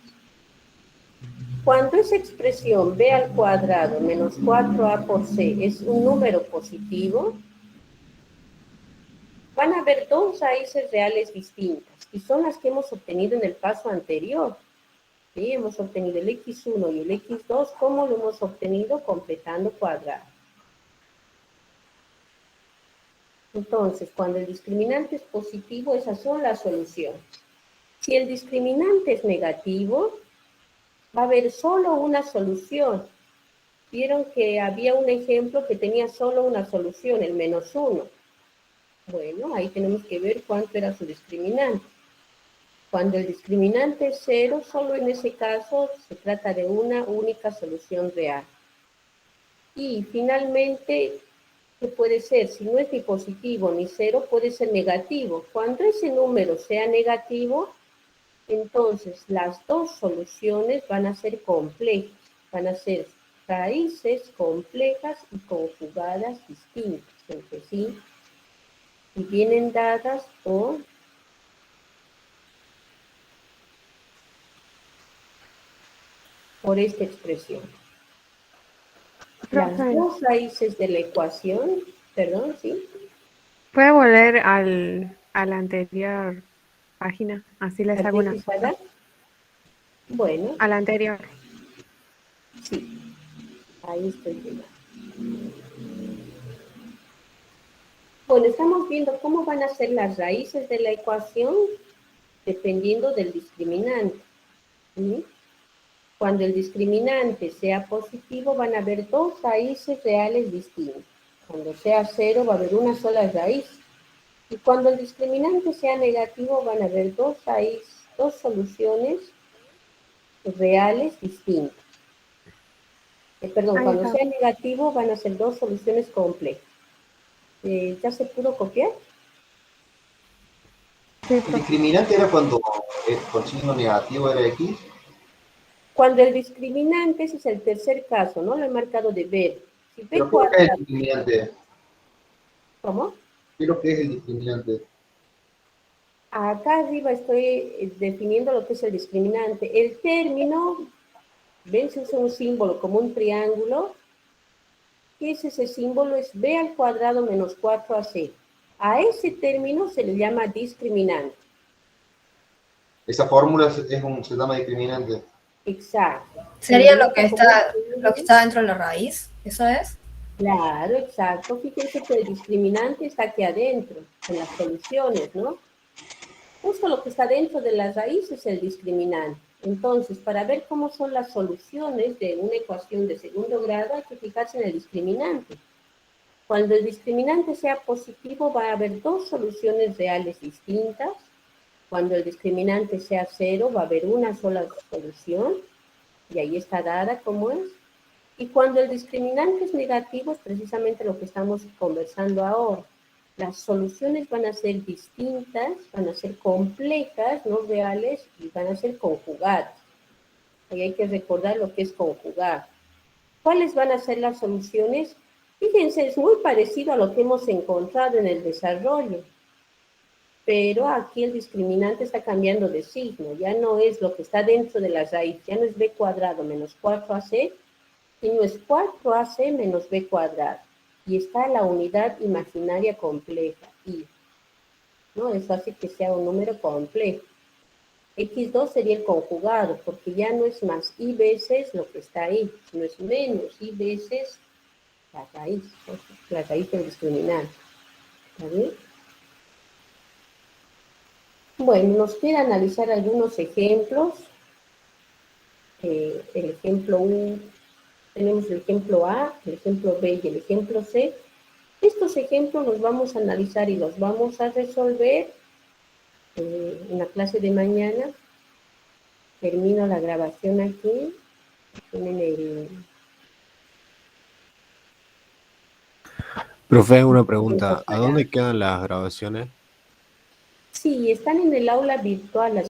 Cuando esa expresión b al cuadrado menos 4a por c es un número positivo, van a haber 2 raíces reales distintas, y son las que hemos obtenido en el paso anterior. ¿Sí? Hemos obtenido el x1 y el x2, ¿cómo lo hemos obtenido? Completando cuadrado. Entonces, cuando el discriminante es positivo, esas son las soluciones. Si el discriminante es negativo, va a haber solo una solución. Vieron que había un ejemplo que tenía solo una solución, el menos 1. Bueno, ahí tenemos que ver cuánto era su discriminante. Cuando el discriminante es 0, solo en ese caso se trata de una única solución real. Y finalmente, que puede ser, si no es ni positivo ni cero, puede ser negativo. Cuando ese número sea negativo, entonces las dos soluciones van a ser complejas, van a ser raíces complejas y conjugadas distintas entre sí, y vienen dadas por esta expresión. Las Profe, dos raíces de la ecuación, perdón, ¿sí? ¿puede volver a la anterior página? Así les hago una ¿Artificial? Bueno, a la anterior. sí, ahí estoy viendo. Bueno, estamos viendo cómo van a ser las raíces de la ecuación dependiendo del discriminante. ¿Sí? Cuando el discriminante sea positivo, van a haber dos raíces reales distintas. Cuando sea cero, va a haber una sola raíz. Y cuando el discriminante sea negativo, van a haber dos soluciones reales distintas. Perdón, Ahí cuando está. sea negativo, van a ser dos soluciones complejas. ¿Ya se pudo copiar? Sí, El profe. discriminante era cuando con signo negativo era X. Cuando el discriminante, ese es el tercer caso, ¿no? Lo he marcado de ver. Si B ¿Pero qué es el cuadrado, discriminante? ¿cómo? ¿Qué es lo que es el discriminante? Acá arriba estoy definiendo lo que es el discriminante. El término, ven, se usa un símbolo como un triángulo. ¿Qué es ese símbolo? Es B al cuadrado menos 4AC. A ese término se le llama discriminante. Esa fórmula se llama discriminante. Exacto. ¿Sería lo que está dentro de la raíz? ¿Eso es? Claro, exacto. Fíjense que el discriminante está aquí adentro, en las soluciones, ¿no? Justo lo que está dentro de la raíz es el discriminante. Entonces, para ver cómo son las soluciones de una ecuación de segundo grado, hay que fijarse en el discriminante. Cuando el discriminante sea positivo, va a haber dos soluciones reales distintas. Cuando el discriminante sea cero, va a haber una sola solución, y ahí está dada como es. Y cuando el discriminante es negativo, es precisamente lo que estamos conversando ahora. Las soluciones van a ser distintas, van a ser complejas, no reales, y van a ser conjugadas. Ahí hay que recordar lo que es conjugar. ¿Cuáles van a ser las soluciones? Fíjense, es muy parecido a lo que hemos encontrado en el desarrollo, pero aquí el discriminante está cambiando de signo, ya no es lo que está dentro de la raíz, ya no es b cuadrado menos 4ac, sino es 4ac menos b cuadrado, y está la unidad imaginaria compleja, y, ¿no? Eso hace que sea un número complejo. X2 sería el conjugado, porque ya no es más y veces lo que está ahí, sino es menos y veces la raíz del discriminante. ¿Está bien? Bueno, nos queda analizar algunos ejemplos. El ejemplo 1, tenemos el ejemplo A, el ejemplo B y el ejemplo C. Estos ejemplos los vamos a analizar y los vamos a resolver en la clase de mañana. Termino la grabación aquí. Tienen el... Profe, una pregunta. ¿A dónde quedan las grabaciones? Sí, están en el aula virtual.